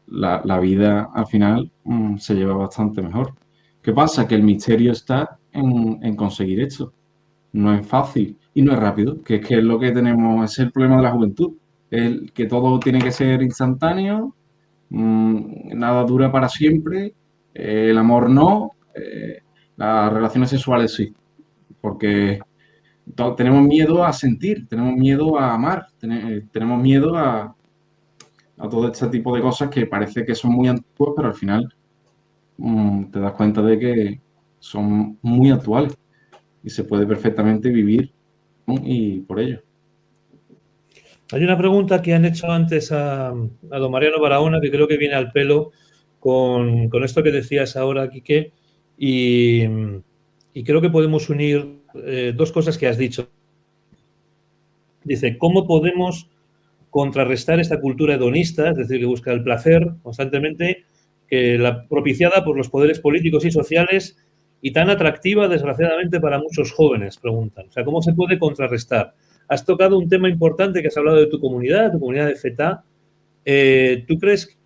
la vida al final se lleva bastante mejor. ¿Qué pasa? Que el misterio está en conseguir esto. No es fácil y no es rápido, que es lo que tenemos, es el problema de la juventud, que todo tiene que ser instantáneo, nada dura para siempre, el amor no, las relaciones sexuales sí, porque tenemos miedo a sentir, tenemos miedo a amar, tenemos miedo a todo este tipo de cosas que parece que son muy antiguas, pero al final te das cuenta de que son muy actuales y se puede perfectamente vivir, ¿no? Y por ello. Hay una pregunta que han hecho antes a don Mariano Barahona que creo que viene al pelo con esto que decías ahora, Quique, y creo que podemos unir dos cosas que has dicho. Dice, ¿cómo podemos contrarrestar esta cultura hedonista, es decir, que busca el placer constantemente, propiciada por los poderes políticos y sociales y tan atractiva, desgraciadamente, para muchos jóvenes? Preguntan. O sea, ¿cómo se puede contrarrestar? Has tocado un tema importante que has hablado de tu comunidad de FETA. ¿Tú crees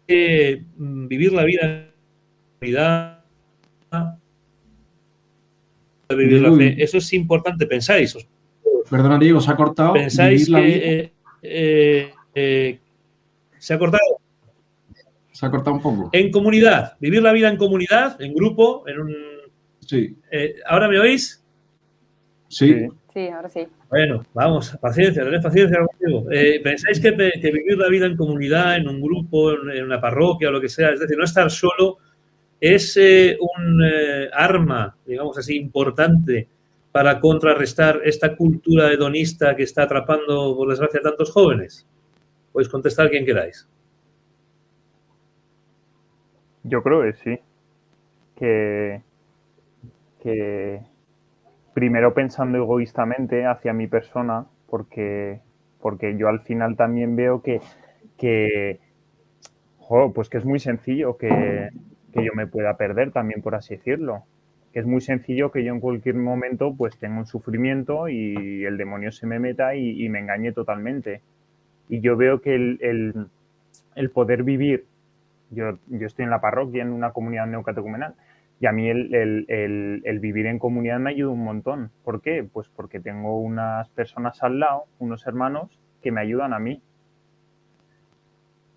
que vivir la vida en comunidad, vivir la Diego, fe, eso es importante? ¿Pensáis? perdona, Diego, se ha cortado. ¿Pensáis Vivir la vida. ¿Se ha cortado? Se ha cortado un poco. En comunidad, vivir la vida en comunidad, en grupo, en un... Sí. ¿Ahora me oís? Sí. Sí, ahora sí. Bueno, vamos, paciencia, tened paciencia conmigo. ¿Pensáis que vivir la vida en comunidad, en un grupo, en una parroquia o lo que sea, es decir, no estar solo, es un arma, digamos así, importante para contrarrestar esta cultura hedonista que está atrapando, por desgracia, a tantos jóvenes? Podéis contestar quien queráis. Yo creo que sí. Que primero pensando egoístamente hacia mi persona, porque yo al final también veo que pues que es muy sencillo que yo me pueda perder también, por así decirlo. Que es muy sencillo que yo en cualquier momento pues tenga un sufrimiento y el demonio se me meta y me engañe totalmente. Y yo veo que el poder vivir, yo estoy en la parroquia, en una comunidad neocatecumenal, y a mí el vivir en comunidad me ayuda un montón. ¿Por qué? Pues porque tengo unas personas al lado, unos hermanos, que me ayudan a mí.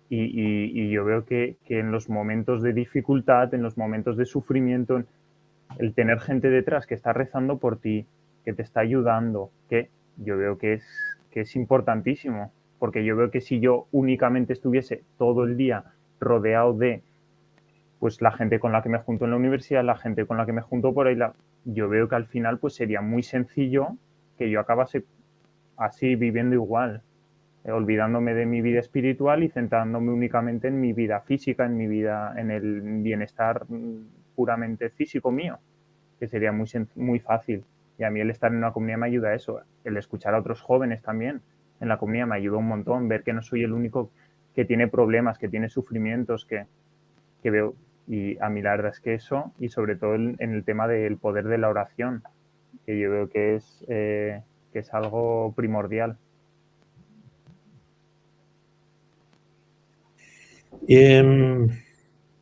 Y yo veo que en los momentos de dificultad, en los momentos de sufrimiento, el tener gente detrás que está rezando por ti, que te está ayudando, que yo veo que es importantísimo. Porque yo veo que si yo únicamente estuviese todo el día rodeado de pues la gente con la que me junto en la universidad, la gente con la que me junto por ahí, yo veo que al final pues sería muy sencillo que yo acabase así viviendo igual, olvidándome de mi vida espiritual y centrándome únicamente en mi vida física, en mi vida, en el bienestar puramente físico mío, que sería muy fácil. Y a mí el estar en una comunidad me ayuda a eso, el escuchar a otros jóvenes también en la comunidad me ayuda un montón, ver que no soy el único que tiene problemas, que tiene sufrimientos, que veo. Y a mí la verdad es que eso, y sobre todo en el tema del poder de la oración, que yo veo que es algo primordial.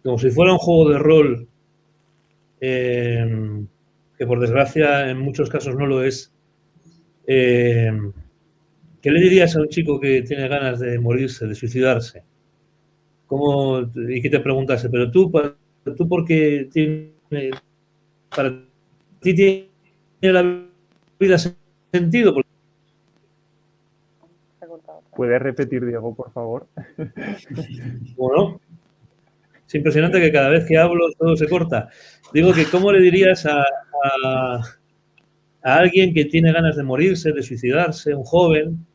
Como si fuera un juego de rol, que por desgracia en muchos casos no lo es, ¿qué le dirías a un chico que tiene ganas de morirse, de suicidarse? Y que te preguntase, pero tú por qué para ti tiene la vida sentido? ¿Puedes repetir, Diego, por favor? Bueno, es impresionante que cada vez que hablo todo se corta. Digo que ¿cómo le dirías a alguien que tiene ganas de morirse, de suicidarse, un joven?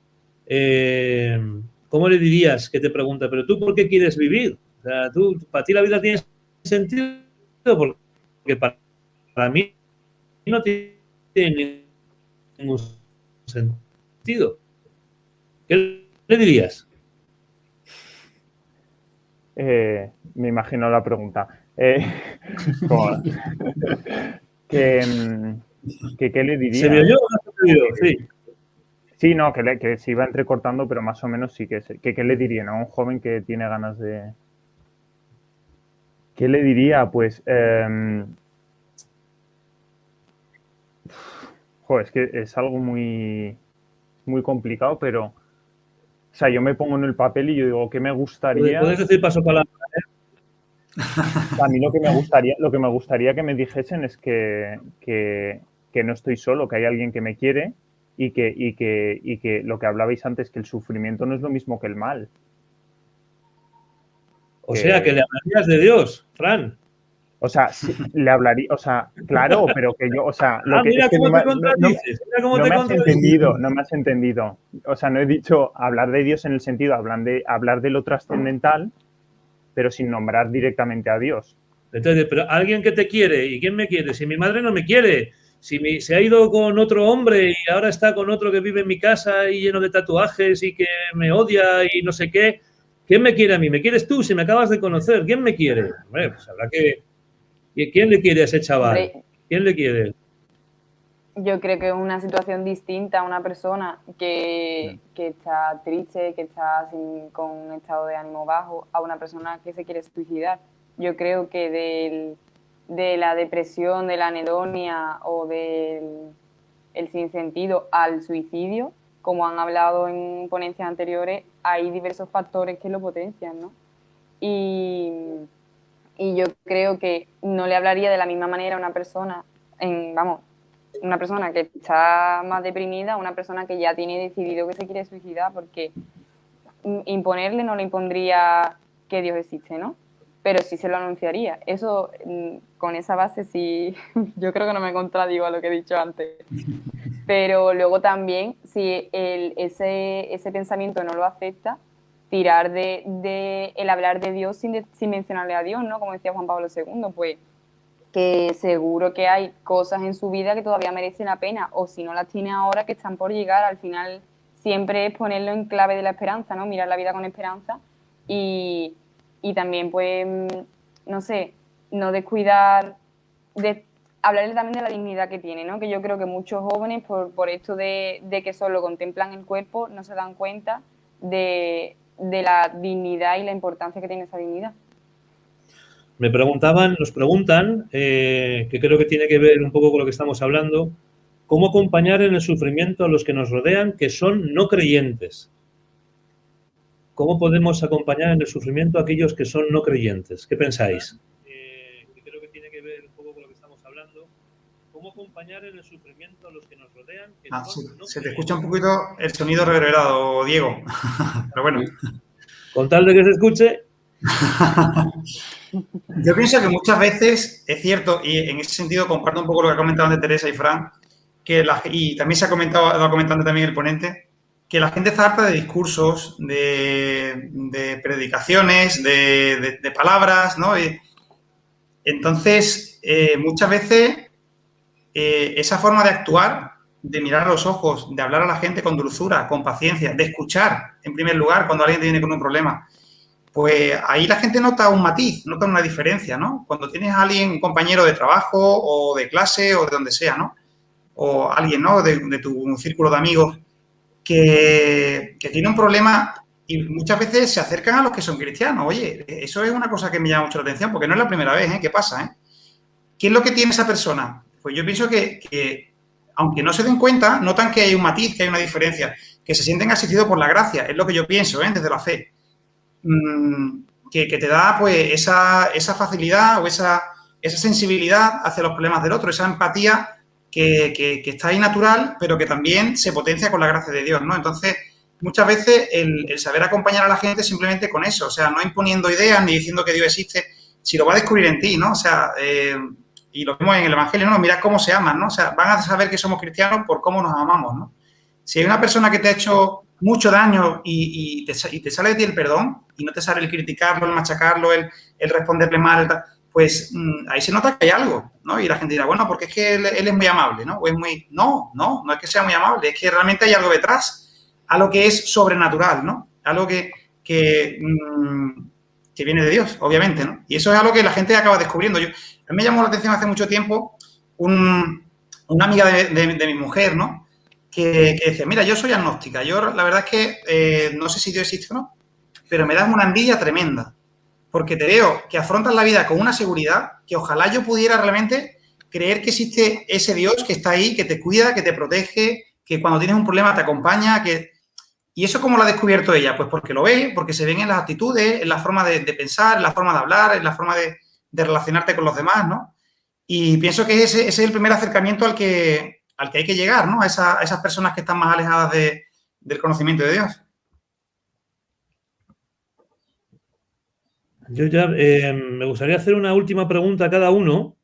¿Cómo le dirías que te pregunta, pero tú por qué quieres vivir? O sea, para ti la vida tiene sentido, porque para mí no tiene ningún sentido. ¿Qué le dirías? Me imagino la pregunta. ¿Qué le diría? ¿Se me oyó o no se me oyó? Sí. Sí, no, que se iba entrecortando, pero más o menos sí que ¿qué le diría, ¿no? A un joven que tiene ganas de... ¿Qué le diría? Pues... es que es algo muy complicado, pero... O sea, yo me pongo en el papel y yo digo, ¿qué me gustaría? Puedes decir paso palabra, ¿eh? A mí lo que me gustaría que me dijesen es que no estoy solo, que hay alguien que me quiere y que lo que hablabais antes, que el sufrimiento no es lo mismo que el mal. O sea, que le hablarías de Dios, Fran. O sea, sí, le hablaría, o sea, claro, pero que yo, o sea, lo que mira es que cómo te contradices, mira cómo te contradices. No me has entendido. O sea, no he dicho hablar de Dios en el sentido hablar de lo trascendental, pero sin nombrar directamente a Dios. Entonces, pero alguien que te quiere, ¿y quién me quiere? Si mi madre no me quiere, si se ha ido con otro hombre y ahora está con otro que vive en mi casa y lleno de tatuajes y que me odia y no sé qué, ¿quién me quiere a mí? ¿Me quieres tú si me acabas de conocer? ¿Quién me quiere? Hombre, pues habrá que... ¿Quién le quiere a ese chaval? Hombre, ¿Quién le quiere? yo creo que es una situación distinta a una persona que está triste, que está con un estado de ánimo bajo, a una persona que se quiere suicidar. Yo creo que de la depresión, de la anedonia o del sinsentido al suicidio, como han hablado en ponencias anteriores, hay diversos factores que lo potencian, ¿no? Y yo creo que no le hablaría de la misma manera a una persona, una persona que está más deprimida, a una persona que ya tiene decidido que se quiere suicidar, porque imponerle no le impondría que Dios existe, ¿no? Pero sí se lo anunciaría. Eso, con esa base sí, yo creo que no me contradigo a lo que he dicho antes. Pero luego también, si ese pensamiento no lo acepta, tirar de el hablar de Dios sin mencionarle a Dios, ¿no? Como decía Juan Pablo II, pues que seguro que hay cosas en su vida que todavía merecen la pena, o si no las tiene ahora, que están por llegar. Al final siempre es ponerlo en clave de la esperanza, ¿no? Mirar la vida con esperanza y también, pues, no sé, no descuidar de hablarle también de la dignidad que tiene, ¿no? Que yo creo que muchos jóvenes, por esto de que solo contemplan el cuerpo, no se dan cuenta de la dignidad y la importancia que tiene esa dignidad. Nos preguntan, que creo que tiene que ver un poco con lo que estamos hablando, ¿cómo acompañar en el sufrimiento a los que nos rodean que son no creyentes? ¿Cómo podemos acompañar en el sufrimiento a aquellos que son no creyentes? ¿Qué pensáis? Que creo que tiene que ver un poco con lo que estamos hablando. ¿Cómo acompañar en el sufrimiento a los que nos rodean que son Sí, no se te creyentes? escucha un poquito el sonido reverberado, Diego. Pero bueno. Con tal de que se escuche. Yo pienso que muchas veces es cierto, y en ese sentido comparto un poco lo que ha comentado de Teresa y Fran, y también se ha comentado, lo ha comentado también el ponente, que la gente está harta de discursos, de predicaciones, de palabras, ¿no? Entonces, muchas veces esa forma de actuar, de mirar a los ojos, de hablar a la gente con dulzura, con paciencia, de escuchar, en primer lugar, cuando alguien te viene con un problema, pues ahí la gente nota un matiz, nota una diferencia, ¿no? Cuando tienes a alguien, un compañero de trabajo o de clase o de donde sea, ¿no? O alguien, ¿no? De tu círculo de amigos que tiene un problema y muchas veces se acercan a los que son cristianos. Oye, eso es una cosa que me llama mucho la atención porque no es la primera vez, ¿eh? ¿Qué pasa, eh? ¿Qué es lo que tiene esa persona? Pues yo pienso que aunque no se den cuenta, notan que hay un matiz, que hay una diferencia, que se sienten asistidos por la gracia, es lo que yo pienso, ¿eh? Desde la fe. Que te da pues esa facilidad o esa sensibilidad hacia los problemas del otro, esa empatía que está ahí natural, pero que también se potencia con la gracia de Dios, ¿no? Entonces, muchas veces el saber acompañar a la gente simplemente con eso, o sea, no imponiendo ideas ni diciendo que Dios existe, si lo va a descubrir en ti, ¿no? O sea, y lo vemos en el Evangelio, ¿no? Mirad cómo se aman, ¿no? O sea, van a saber que somos cristianos por cómo nos amamos, ¿no? Si hay una persona que te ha hecho mucho daño y te sale de ti el perdón y no te sale el criticarlo, el machacarlo, el responderle mal, pues ahí se nota que hay algo, ¿no? Y la gente dirá, bueno, porque es que él es muy amable, ¿no? O es muy... No es que sea muy amable, es que realmente hay algo detrás, algo que es sobrenatural, ¿no? Algo que viene de Dios, obviamente, ¿no? Y eso es algo que la gente acaba descubriendo. A mí me llamó la atención hace mucho tiempo una amiga de mi mujer, ¿no? Que decía, mira, yo soy agnóstica, yo la verdad es que no sé si Dios existe o no, pero me das una envidia tremenda, porque te veo que afrontas la vida con una seguridad que ojalá yo pudiera realmente creer que existe ese Dios que está ahí, que te cuida, que te protege, que cuando tienes un problema te acompaña, ¿Y eso cómo lo ha descubierto ella? Pues porque lo ve, porque se ven en las actitudes, en la forma de pensar, en la forma de hablar, en la forma de relacionarte con los demás, ¿no? Y pienso que ese es el primer acercamiento al que hay que llegar, ¿no? A esas personas que están más alejadas del conocimiento de Dios. Yo ya me gustaría hacer una última pregunta a cada uno.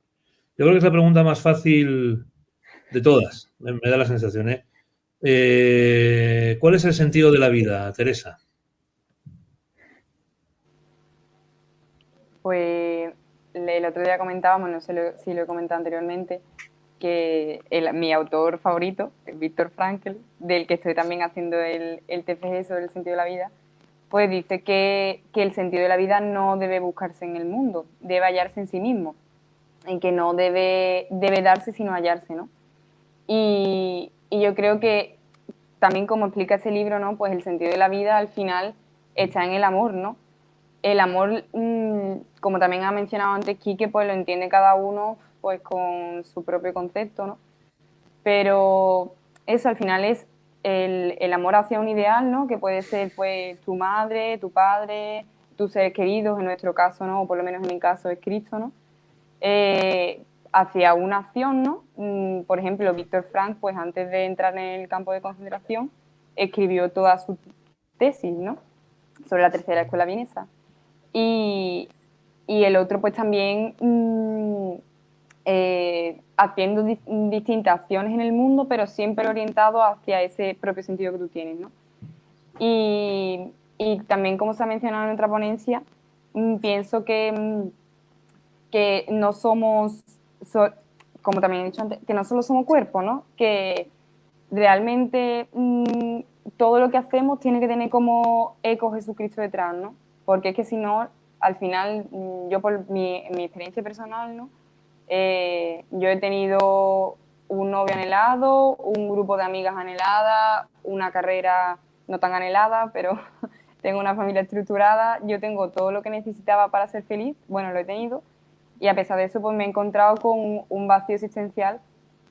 Yo creo que es la pregunta más fácil de todas, me da la sensación, ¿eh? ¿Cuál es el sentido de la vida, Teresa? Pues el otro día comentábamos, no sé si lo he comentado anteriormente, que mi autor favorito, Víctor Frankl, del que estoy también haciendo el TFG sobre el sentido de la vida, pues dice que el sentido de la vida no debe buscarse en el mundo, debe hallarse en sí mismo, en que no debe darse sino hallarse, ¿no? Y yo creo que también, como explica ese libro, ¿no? Pues el sentido de la vida al final está en el amor, ¿no? El amor, como también ha mencionado antes Quique, pues lo entiende cada uno pues con su propio concepto, ¿no? Pero eso al final es el amor hacia un ideal, ¿no? Que puede ser pues tu madre, tu padre, tus seres queridos, en nuestro caso, ¿no? O por lo menos en mi caso es Cristo, ¿no? Hacia una acción, ¿no? Por ejemplo, Víctor Frank, pues antes de entrar en el campo de concentración, escribió toda su tesis, ¿no? Sobre la tercera escuela vienesa. Y el otro, pues también haciendo distintas acciones en el mundo, pero siempre orientado hacia ese propio sentido que tú tienes, ¿no? Y también, como se ha mencionado en otra ponencia, pienso que que no somos, como también he dicho antes, que no solo somos cuerpo, ¿no? Que realmente todo lo que hacemos tiene que tener como eco Jesucristo detrás, ¿no? Porque es que si no, al final, yo por mi experiencia personal, ¿no? Yo he tenido un novio anhelado, un grupo de amigas anheladas, una carrera no tan anhelada, pero tengo una familia estructurada, yo tengo todo lo que necesitaba para ser feliz, bueno, lo he tenido, y a pesar de eso, pues me he encontrado con un vacío existencial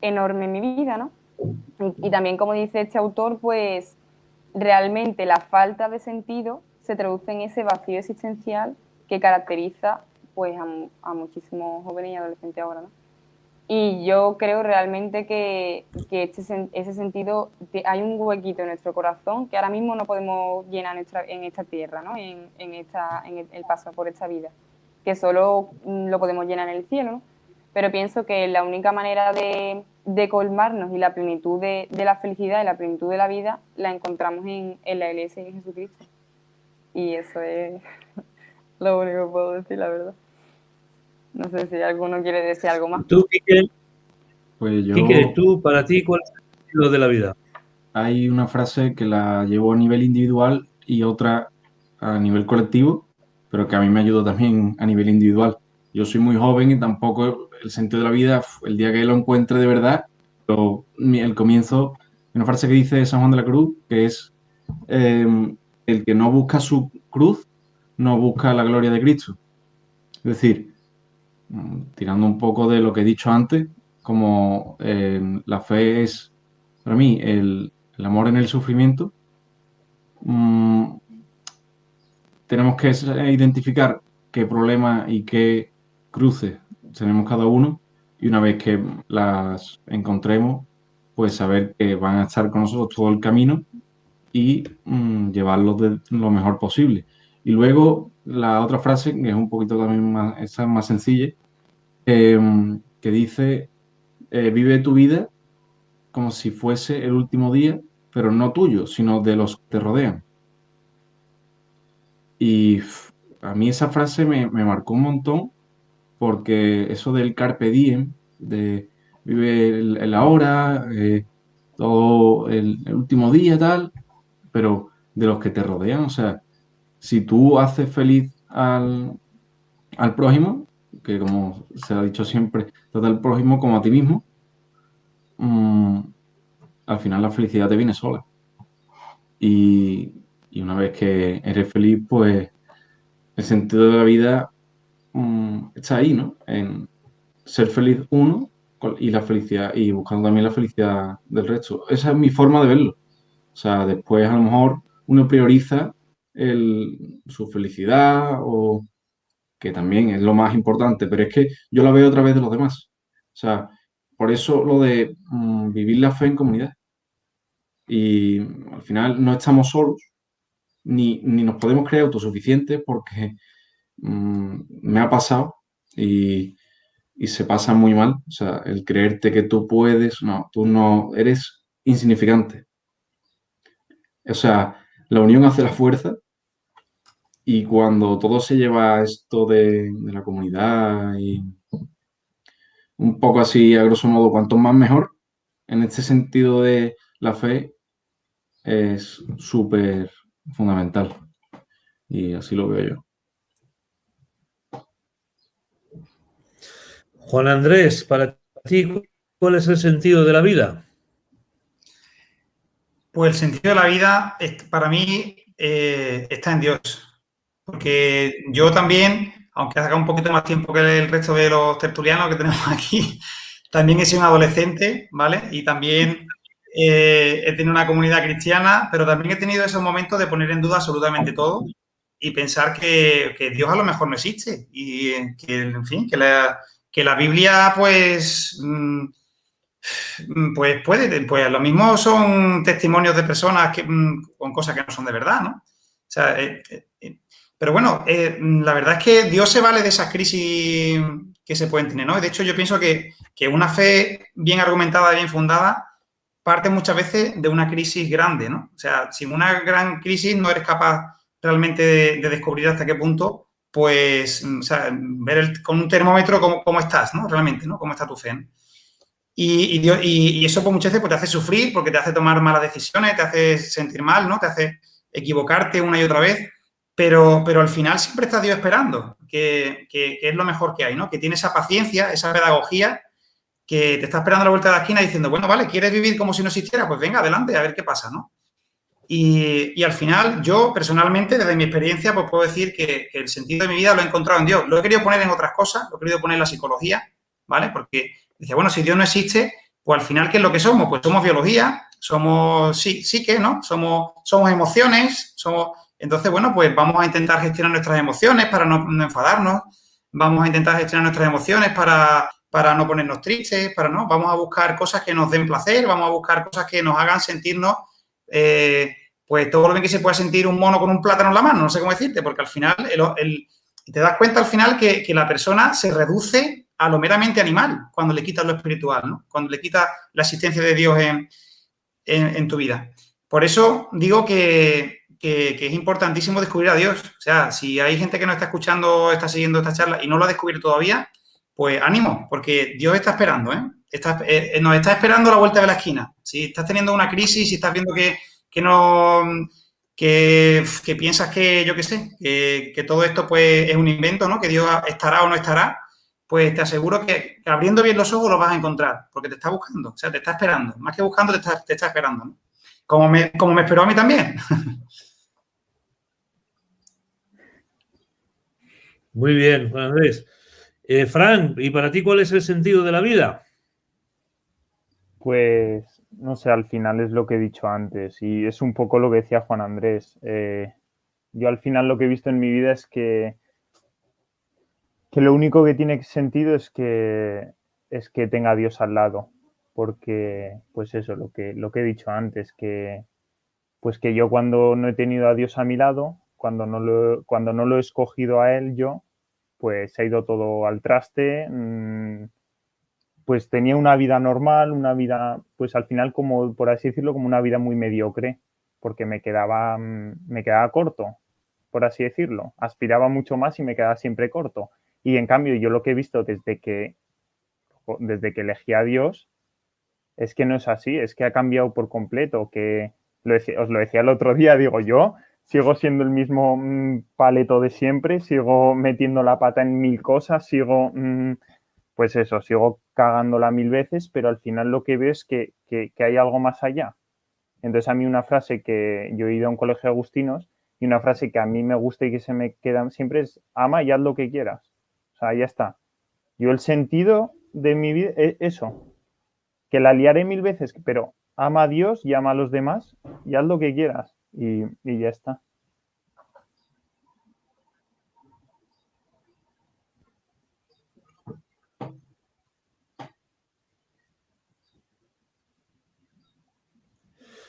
enorme en mi vida, ¿no? Y también, como dice este autor, pues realmente la falta de sentido se traduce en ese vacío existencial que caracteriza pues a muchísimos jóvenes y adolescentes ahora, ¿no? Y yo creo realmente que ese sentido, hay un huequito en nuestro corazón que ahora mismo no podemos llenar en esta tierra, ¿no? En el paso por esta vida, que solo lo podemos llenar en el cielo, ¿no? Pero pienso que la única manera de colmarnos y la plenitud de la felicidad y la plenitud de la vida la encontramos en la Iglesia y en Jesucristo. Y eso es lo único que puedo decir, la verdad. No sé si alguno quiere decir algo más. Tú, Quique, Pues yo, Quique, tú, para ti, ¿cuál es el sentido de la vida? hay una frase que la llevo a nivel individual y otra a nivel colectivo, pero que a mí me ayudó también a nivel individual. Yo soy muy joven y tampoco el sentido de la vida, el día que lo encuentre de verdad, pero el comienzo, una frase que dice San Juan de la Cruz, que es el que no busca su cruz, no busca la gloria de Cristo. Es decir, tirando un poco de lo que he dicho antes, como la fe es, para mí, el amor en el sufrimiento, tenemos que identificar qué problemas y qué cruces tenemos cada uno y una vez que las encontremos, pues saber que van a estar con nosotros todo el camino y llevarlos de lo mejor posible. Y luego la otra frase, que es un poquito también más, esta es más sencilla, que dice, vive tu vida como si fuese el último día, pero no tuyo, sino de los que te rodean. Y a mí esa frase me marcó un montón porque eso del carpe diem, de vive el ahora, todo el último día, tal, pero de los que te rodean, o sea, si tú haces feliz al prójimo, que como se ha dicho siempre, trata al prójimo como a ti mismo, al final la felicidad te viene sola. Y, y una vez que eres feliz, pues el sentido de la vida está ahí, ¿no? En ser feliz uno y la felicidad, y buscando también la felicidad del resto. Esa es mi forma de verlo. O sea, después a lo mejor uno prioriza su felicidad o que también es lo más importante, pero es que yo la veo a través de los demás. O sea, por eso lo de vivir la fe en comunidad. Y al final no estamos solos, ni nos podemos creer autosuficientes porque me ha pasado y se pasa muy mal. O sea, el creerte que tú puedes, no, tú no eres insignificante. O sea, la unión hace la fuerza y cuando todo se lleva a esto de la comunidad y un poco así, a grosso modo, cuanto más mejor, en este sentido de la fe es súper fundamental y así lo veo yo. Juan Andrés, para ti, ¿cuál es el sentido de la vida? Pues el sentido de la vida, para mí, está en Dios. Porque yo también, aunque haga un poquito más tiempo que el resto de los tertulianos que tenemos aquí, también he sido un adolescente, ¿vale? Y también he tenido una comunidad cristiana, pero también he tenido esos momentos de poner en duda absolutamente todo y pensar que Dios a lo mejor no existe y que, en fin, que la Biblia, pues pues lo mismo son testimonios de personas con cosas que no son de verdad, ¿no? O sea, pero bueno, la verdad es que Dios se vale de esas crisis que se pueden tener, ¿no? De hecho, yo pienso que una fe bien argumentada, bien fundada, parte muchas veces de una crisis grande, ¿no? O sea, sin una gran crisis no eres capaz realmente de descubrir hasta qué punto pues, o sea, ver con un termómetro cómo estás, ¿no? Realmente, ¿no? Cómo está tu fe, ¿no? Y eso pues, muchas veces pues, te hace sufrir porque te hace tomar malas decisiones, te hace sentir mal, ¿no? Te hace equivocarte una y otra vez, pero al final siempre está Dios esperando, que es lo mejor que hay, ¿no? Que tiene esa paciencia, esa pedagogía, que te está esperando a la vuelta de la esquina diciendo, bueno, vale, ¿quieres vivir como si no existiera? Pues venga, adelante, a ver qué pasa, ¿no? Y al final, yo personalmente, desde mi experiencia, pues puedo decir que el sentido de mi vida lo he encontrado en Dios. Lo he querido poner en otras cosas, lo he querido poner en la psicología, ¿vale? Porque dice, bueno, si Dios no existe, pues al final, ¿qué es lo que somos? Pues somos biología, somos psique, ¿no? Somos emociones, Entonces, bueno, pues vamos a intentar gestionar nuestras emociones para no enfadarnos, vamos a intentar gestionar nuestras emociones para no ponernos tristes, vamos a buscar cosas que nos den placer, vamos a buscar cosas que nos hagan sentirnos, pues todo lo bien que se pueda sentir un mono con un plátano en la mano, no sé cómo decirte, porque al final te das cuenta al final que la persona se reduce a lo meramente animal cuando le quitas lo espiritual, ¿no? Cuando le quitas la existencia de Dios en tu vida. Por eso digo que es importantísimo descubrir a Dios. O sea, si hay gente que no está escuchando, está siguiendo esta charla y no lo ha descubierto todavía, pues ánimo, porque Dios está esperando, ¿eh? Nos está esperando a la vuelta de la esquina. Si estás teniendo una crisis, si estás viendo que piensas que, yo qué sé, que todo esto pues es un invento, ¿no? Que Dios estará o no estará, pues te aseguro que abriendo bien los ojos lo vas a encontrar, porque te está buscando, o sea, te está esperando. Más que buscando, te está esperando, ¿no? Como me esperó a mí también. Muy bien, Juan Andrés. Fran, ¿y para ti cuál es el sentido de la vida? Pues, no sé, al final es lo que he dicho antes y es un poco lo que decía Juan Andrés. Yo al final lo que he visto en mi vida es que lo único que tiene sentido es que tenga a Dios al lado, porque, pues eso, lo que he dicho antes, que yo cuando no he tenido a Dios a mi lado, cuando no lo he escogido a Él yo, pues se ha ido todo al traste, pues tenía una vida normal, una vida, pues al final, como por así decirlo, como una vida muy mediocre, porque me quedaba corto, por así decirlo. Aspiraba mucho más y me quedaba siempre corto. Y en cambio, yo lo que he visto desde que elegí a Dios es que no es así, es que ha cambiado por completo, que os lo decía el otro día, digo, yo sigo siendo el mismo paleto de siempre, sigo metiendo la pata en 1000 cosas, sigo cagándola 1000 veces, pero al final lo que veo es que hay algo más allá. Entonces a mí una frase que yo he ido a un colegio de agustinos y una frase que a mí me gusta y que se me queda siempre es ama y haz lo que quieras. O sea, ya está. Yo el sentido de mi vida es eso, que la liaré 1000 veces, pero ama a Dios y ama a los demás y haz lo que quieras y ya está.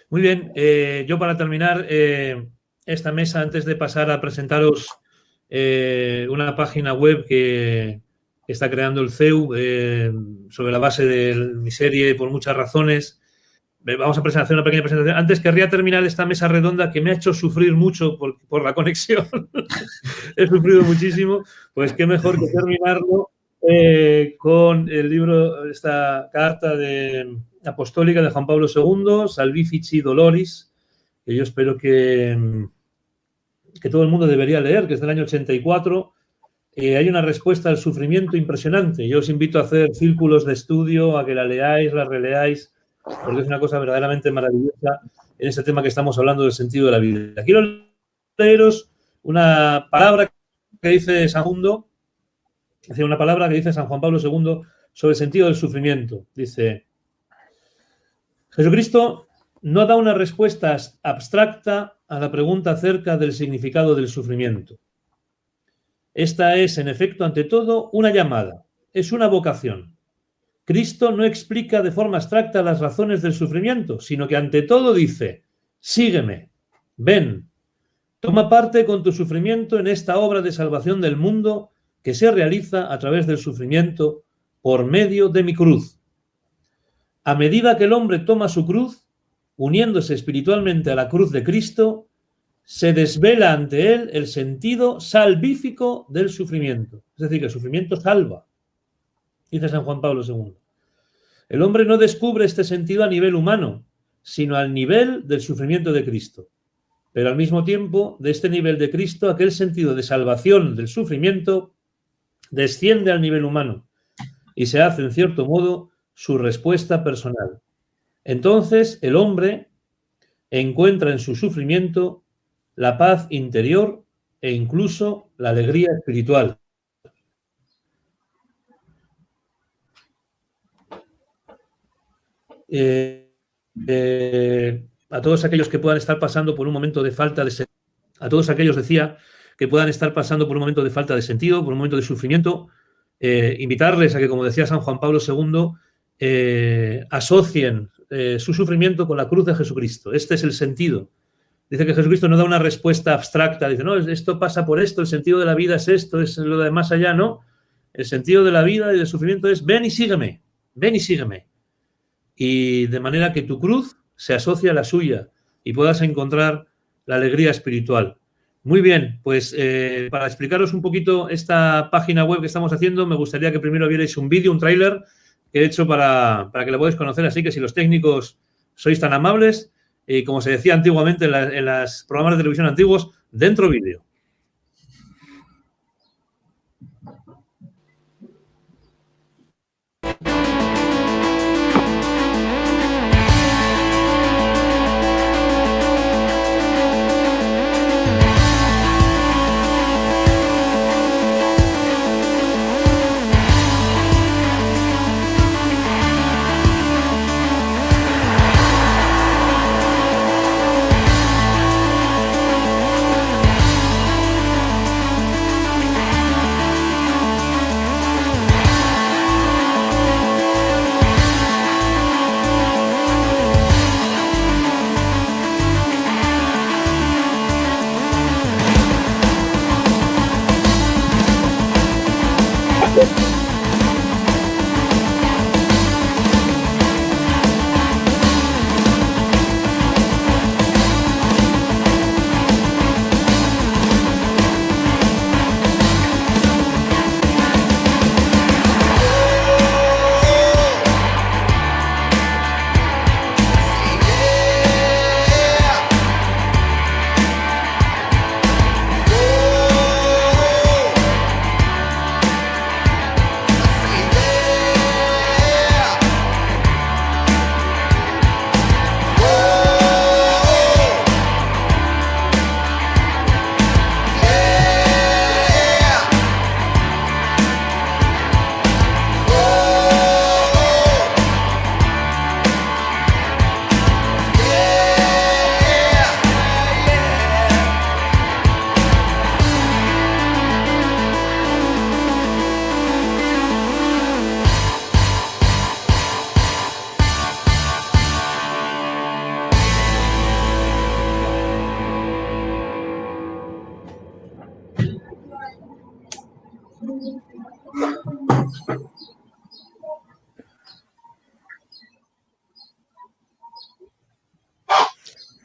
Muy bien, yo para terminar esta mesa, antes de pasar a presentaros una página web que está creando el CEU sobre la base de mi serie por muchas razones, vamos a hacer una pequeña presentación. Antes querría terminar esta mesa redonda que me ha hecho sufrir mucho por la conexión. He sufrido muchísimo, pues qué mejor que terminarlo con el libro, esta carta apostólica de Juan Pablo II, Salvifici Doloris, que yo espero que todo el mundo debería leer, que es del año 84. Hay una respuesta al sufrimiento impresionante. Yo os invito a hacer círculos de estudio, a que la leáis, la releáis, porque es una cosa verdaderamente maravillosa en este tema que estamos hablando del sentido de la vida. Quiero leeros una palabra que dice San Juan Pablo II sobre el sentido del sufrimiento. Dice: Jesucristo no da una respuesta abstracta a la pregunta acerca del significado del sufrimiento. Esta es, en efecto, ante todo, una llamada, es una vocación. Cristo no explica de forma abstracta las razones del sufrimiento, sino que ante todo dice: sígueme, ven, toma parte con tu sufrimiento en esta obra de salvación del mundo que se realiza a través del sufrimiento por medio de mi cruz. A medida que el hombre toma su cruz, uniéndose espiritualmente a la cruz de Cristo, se desvela ante él el sentido salvífico del sufrimiento. Es decir, que el sufrimiento salva, dice San Juan Pablo II. El hombre no descubre este sentido a nivel humano, sino al nivel del sufrimiento de Cristo. Pero al mismo tiempo, de este nivel de Cristo, aquel sentido de salvación del sufrimiento desciende al nivel humano y se hace, en cierto modo, su respuesta personal. Entonces, el hombre encuentra en su sufrimiento la paz interior e incluso la alegría espiritual. A todos aquellos que puedan estar pasando por un momento de falta de sentido, a todos aquellos, decía, que puedan estar pasando por un momento de falta de sentido, por un momento de sufrimiento, invitarles a que, como decía San Juan Pablo II, asocien su sufrimiento con la cruz de Jesucristo. Este es el sentido. Dice que Jesucristo no da una respuesta abstracta, dice, no, esto pasa por esto, el sentido de la vida es esto, es lo de más allá, no. El sentido de la vida y del sufrimiento es ven y sígueme, ven y sígueme. Y de manera que tu cruz se asocia a la suya y puedas encontrar la alegría espiritual. Muy bien, pues para explicaros un poquito esta página web que estamos haciendo, me gustaría que primero vierais un vídeo, un tráiler que he hecho para que lo podáis conocer, así que si los técnicos sois tan amables, y como se decía antiguamente en los programas de televisión antiguos, dentro vídeo.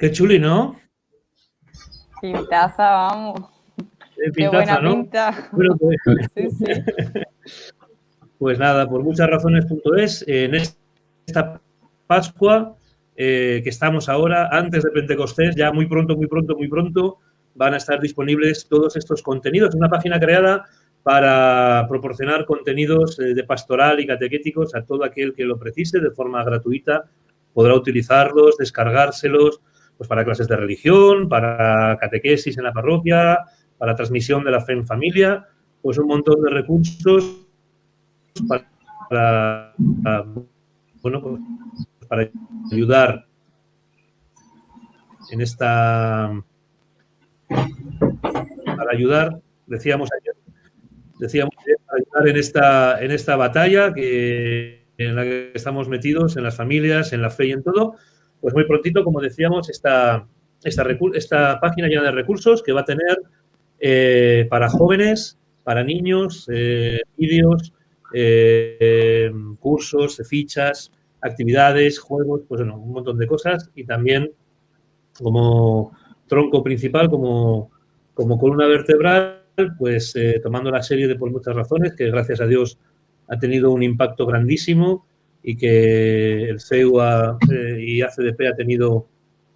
Qué chuli, ¿no? Pintaza, vamos. Pintaza, qué buena, ¿no? pinta. Bueno, pues, Sí, sí. pues nada, por muchasrazones.es, en esta Pascua que estamos ahora, antes de Pentecostés, ya muy pronto, van a estar disponibles todos estos contenidos. Es una página creada para proporcionar contenidos de pastoral y catequéticos a todo aquel que lo precise de forma gratuita. Podrá utilizarlos, descargárselos, pues para clases de religión, para catequesis en la parroquia, para transmisión de la fe en familia, pues un montón de recursos para ayudar en esta, para ayudar, decíamos ayer, para ayudar en esta batalla en la que estamos metidos, en las familias, en la fe y en todo. Pues muy prontito, como decíamos, esta página llena de recursos que va a tener para jóvenes, para niños, vídeos, cursos, fichas, actividades, juegos, pues bueno, un montón de cosas. Y también, como tronco principal, como columna vertebral, pues tomando la serie de Por muchas razones, que gracias a Dios ha tenido un impacto grandísimo y que el CEU y ACDP ha tenido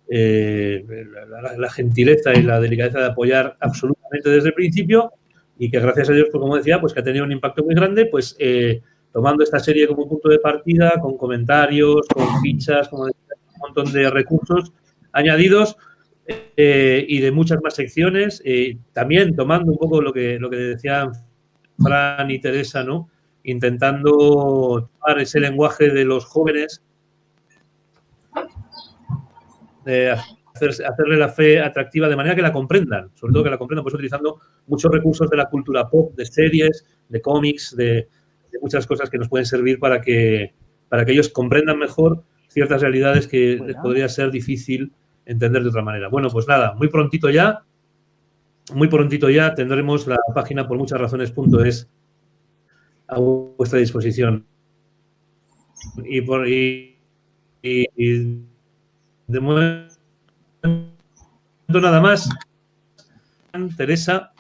la gentileza y la delicadeza de apoyar absolutamente desde el principio, y que gracias a Dios, pues como decía, pues que ha tenido un impacto muy grande, pues tomando esta serie como punto de partida, con comentarios, con fichas, como decía, un montón de recursos añadidos y de muchas más secciones, también tomando un poco lo que decían Fran y Teresa, ¿no? Intentando tomar ese lenguaje de los jóvenes, hacerle la fe atractiva de manera que la comprendan, sobre todo que la comprendan, pues utilizando muchos recursos de la cultura pop, de series, de cómics, de muchas cosas que nos pueden servir para que ellos comprendan mejor ciertas realidades que podría ser difícil entender de otra manera. Bueno, pues nada, muy prontito ya tendremos la página pormuchasrazones.es a vuestra disposición. Y de momento nada más. Teresa,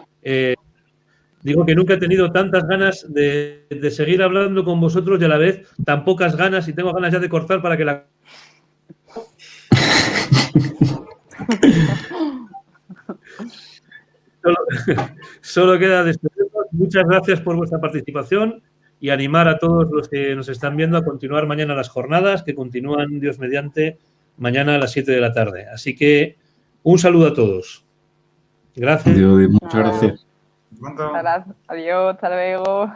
digo que nunca he tenido tantas ganas de seguir hablando con vosotros y a la vez tan pocas ganas, y tengo ganas ya de cortar para que la... Solo queda despedirnos. Muchas gracias por vuestra participación y animar a todos los que nos están viendo a continuar mañana las jornadas, que continúan, Dios mediante, mañana a las 7 de la tarde. Así que un saludo a todos. Gracias. Adiós, muchas gracias. Adiós, hasta luego.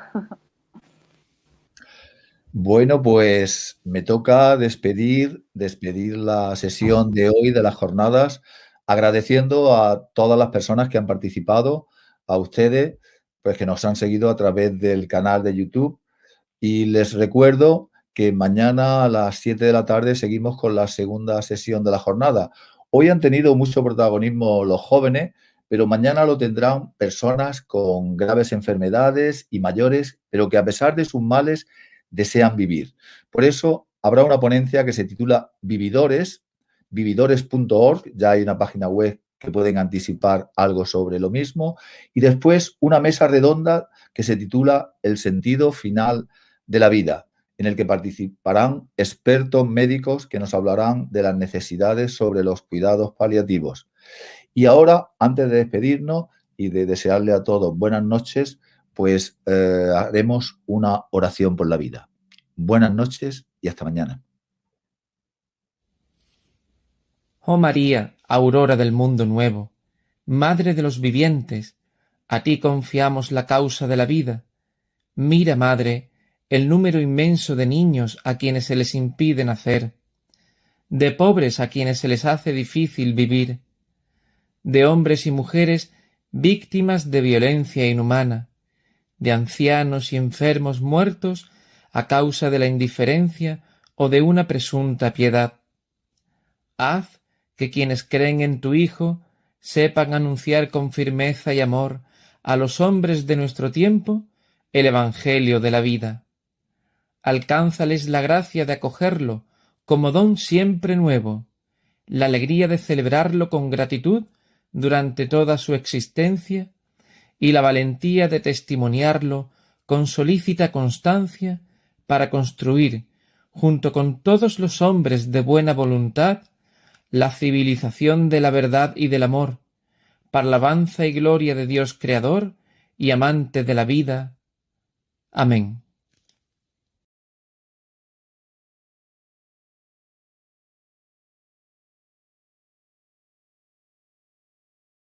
Bueno, pues me toca despedir la sesión de hoy de las jornadas, agradeciendo a todas las personas que han participado, a ustedes, pues que nos han seguido a través del canal de YouTube, y les recuerdo que mañana a las 7 de la tarde seguimos con la segunda sesión de la jornada. Hoy han tenido mucho protagonismo los jóvenes, pero mañana lo tendrán personas con graves enfermedades y mayores, pero que a pesar de sus males desean vivir. Por eso habrá una ponencia que se titula Vividores, vividores.org, ya hay una página web que pueden anticipar algo sobre lo mismo, y después una mesa redonda que se titula El sentido final de la vida, en el que participarán expertos médicos que nos hablarán de las necesidades sobre los cuidados paliativos. Y ahora, antes de despedirnos y de desearle a todos buenas noches, pues haremos una oración por la vida. Buenas noches y hasta mañana. Oh María, aurora del mundo nuevo, Madre de los vivientes, a ti confiamos la causa de la vida. Mira, Madre, el número inmenso de niños a quienes se les impide nacer, de pobres a quienes se les hace difícil vivir, de hombres y mujeres víctimas de violencia inhumana, de ancianos y enfermos muertos a causa de la indiferencia o de una presunta piedad. Haz que quienes creen en tu Hijo sepan anunciar con firmeza y amor a los hombres de nuestro tiempo el Evangelio de la vida. Alcánzales la gracia de acogerlo como don siempre nuevo, la alegría de celebrarlo con gratitud durante toda su existencia y la valentía de testimoniarlo con solícita constancia para construir, junto con todos los hombres de buena voluntad, la civilización de la verdad y del amor, para la alabanza y gloria de Dios Creador y amante de la vida. Amén.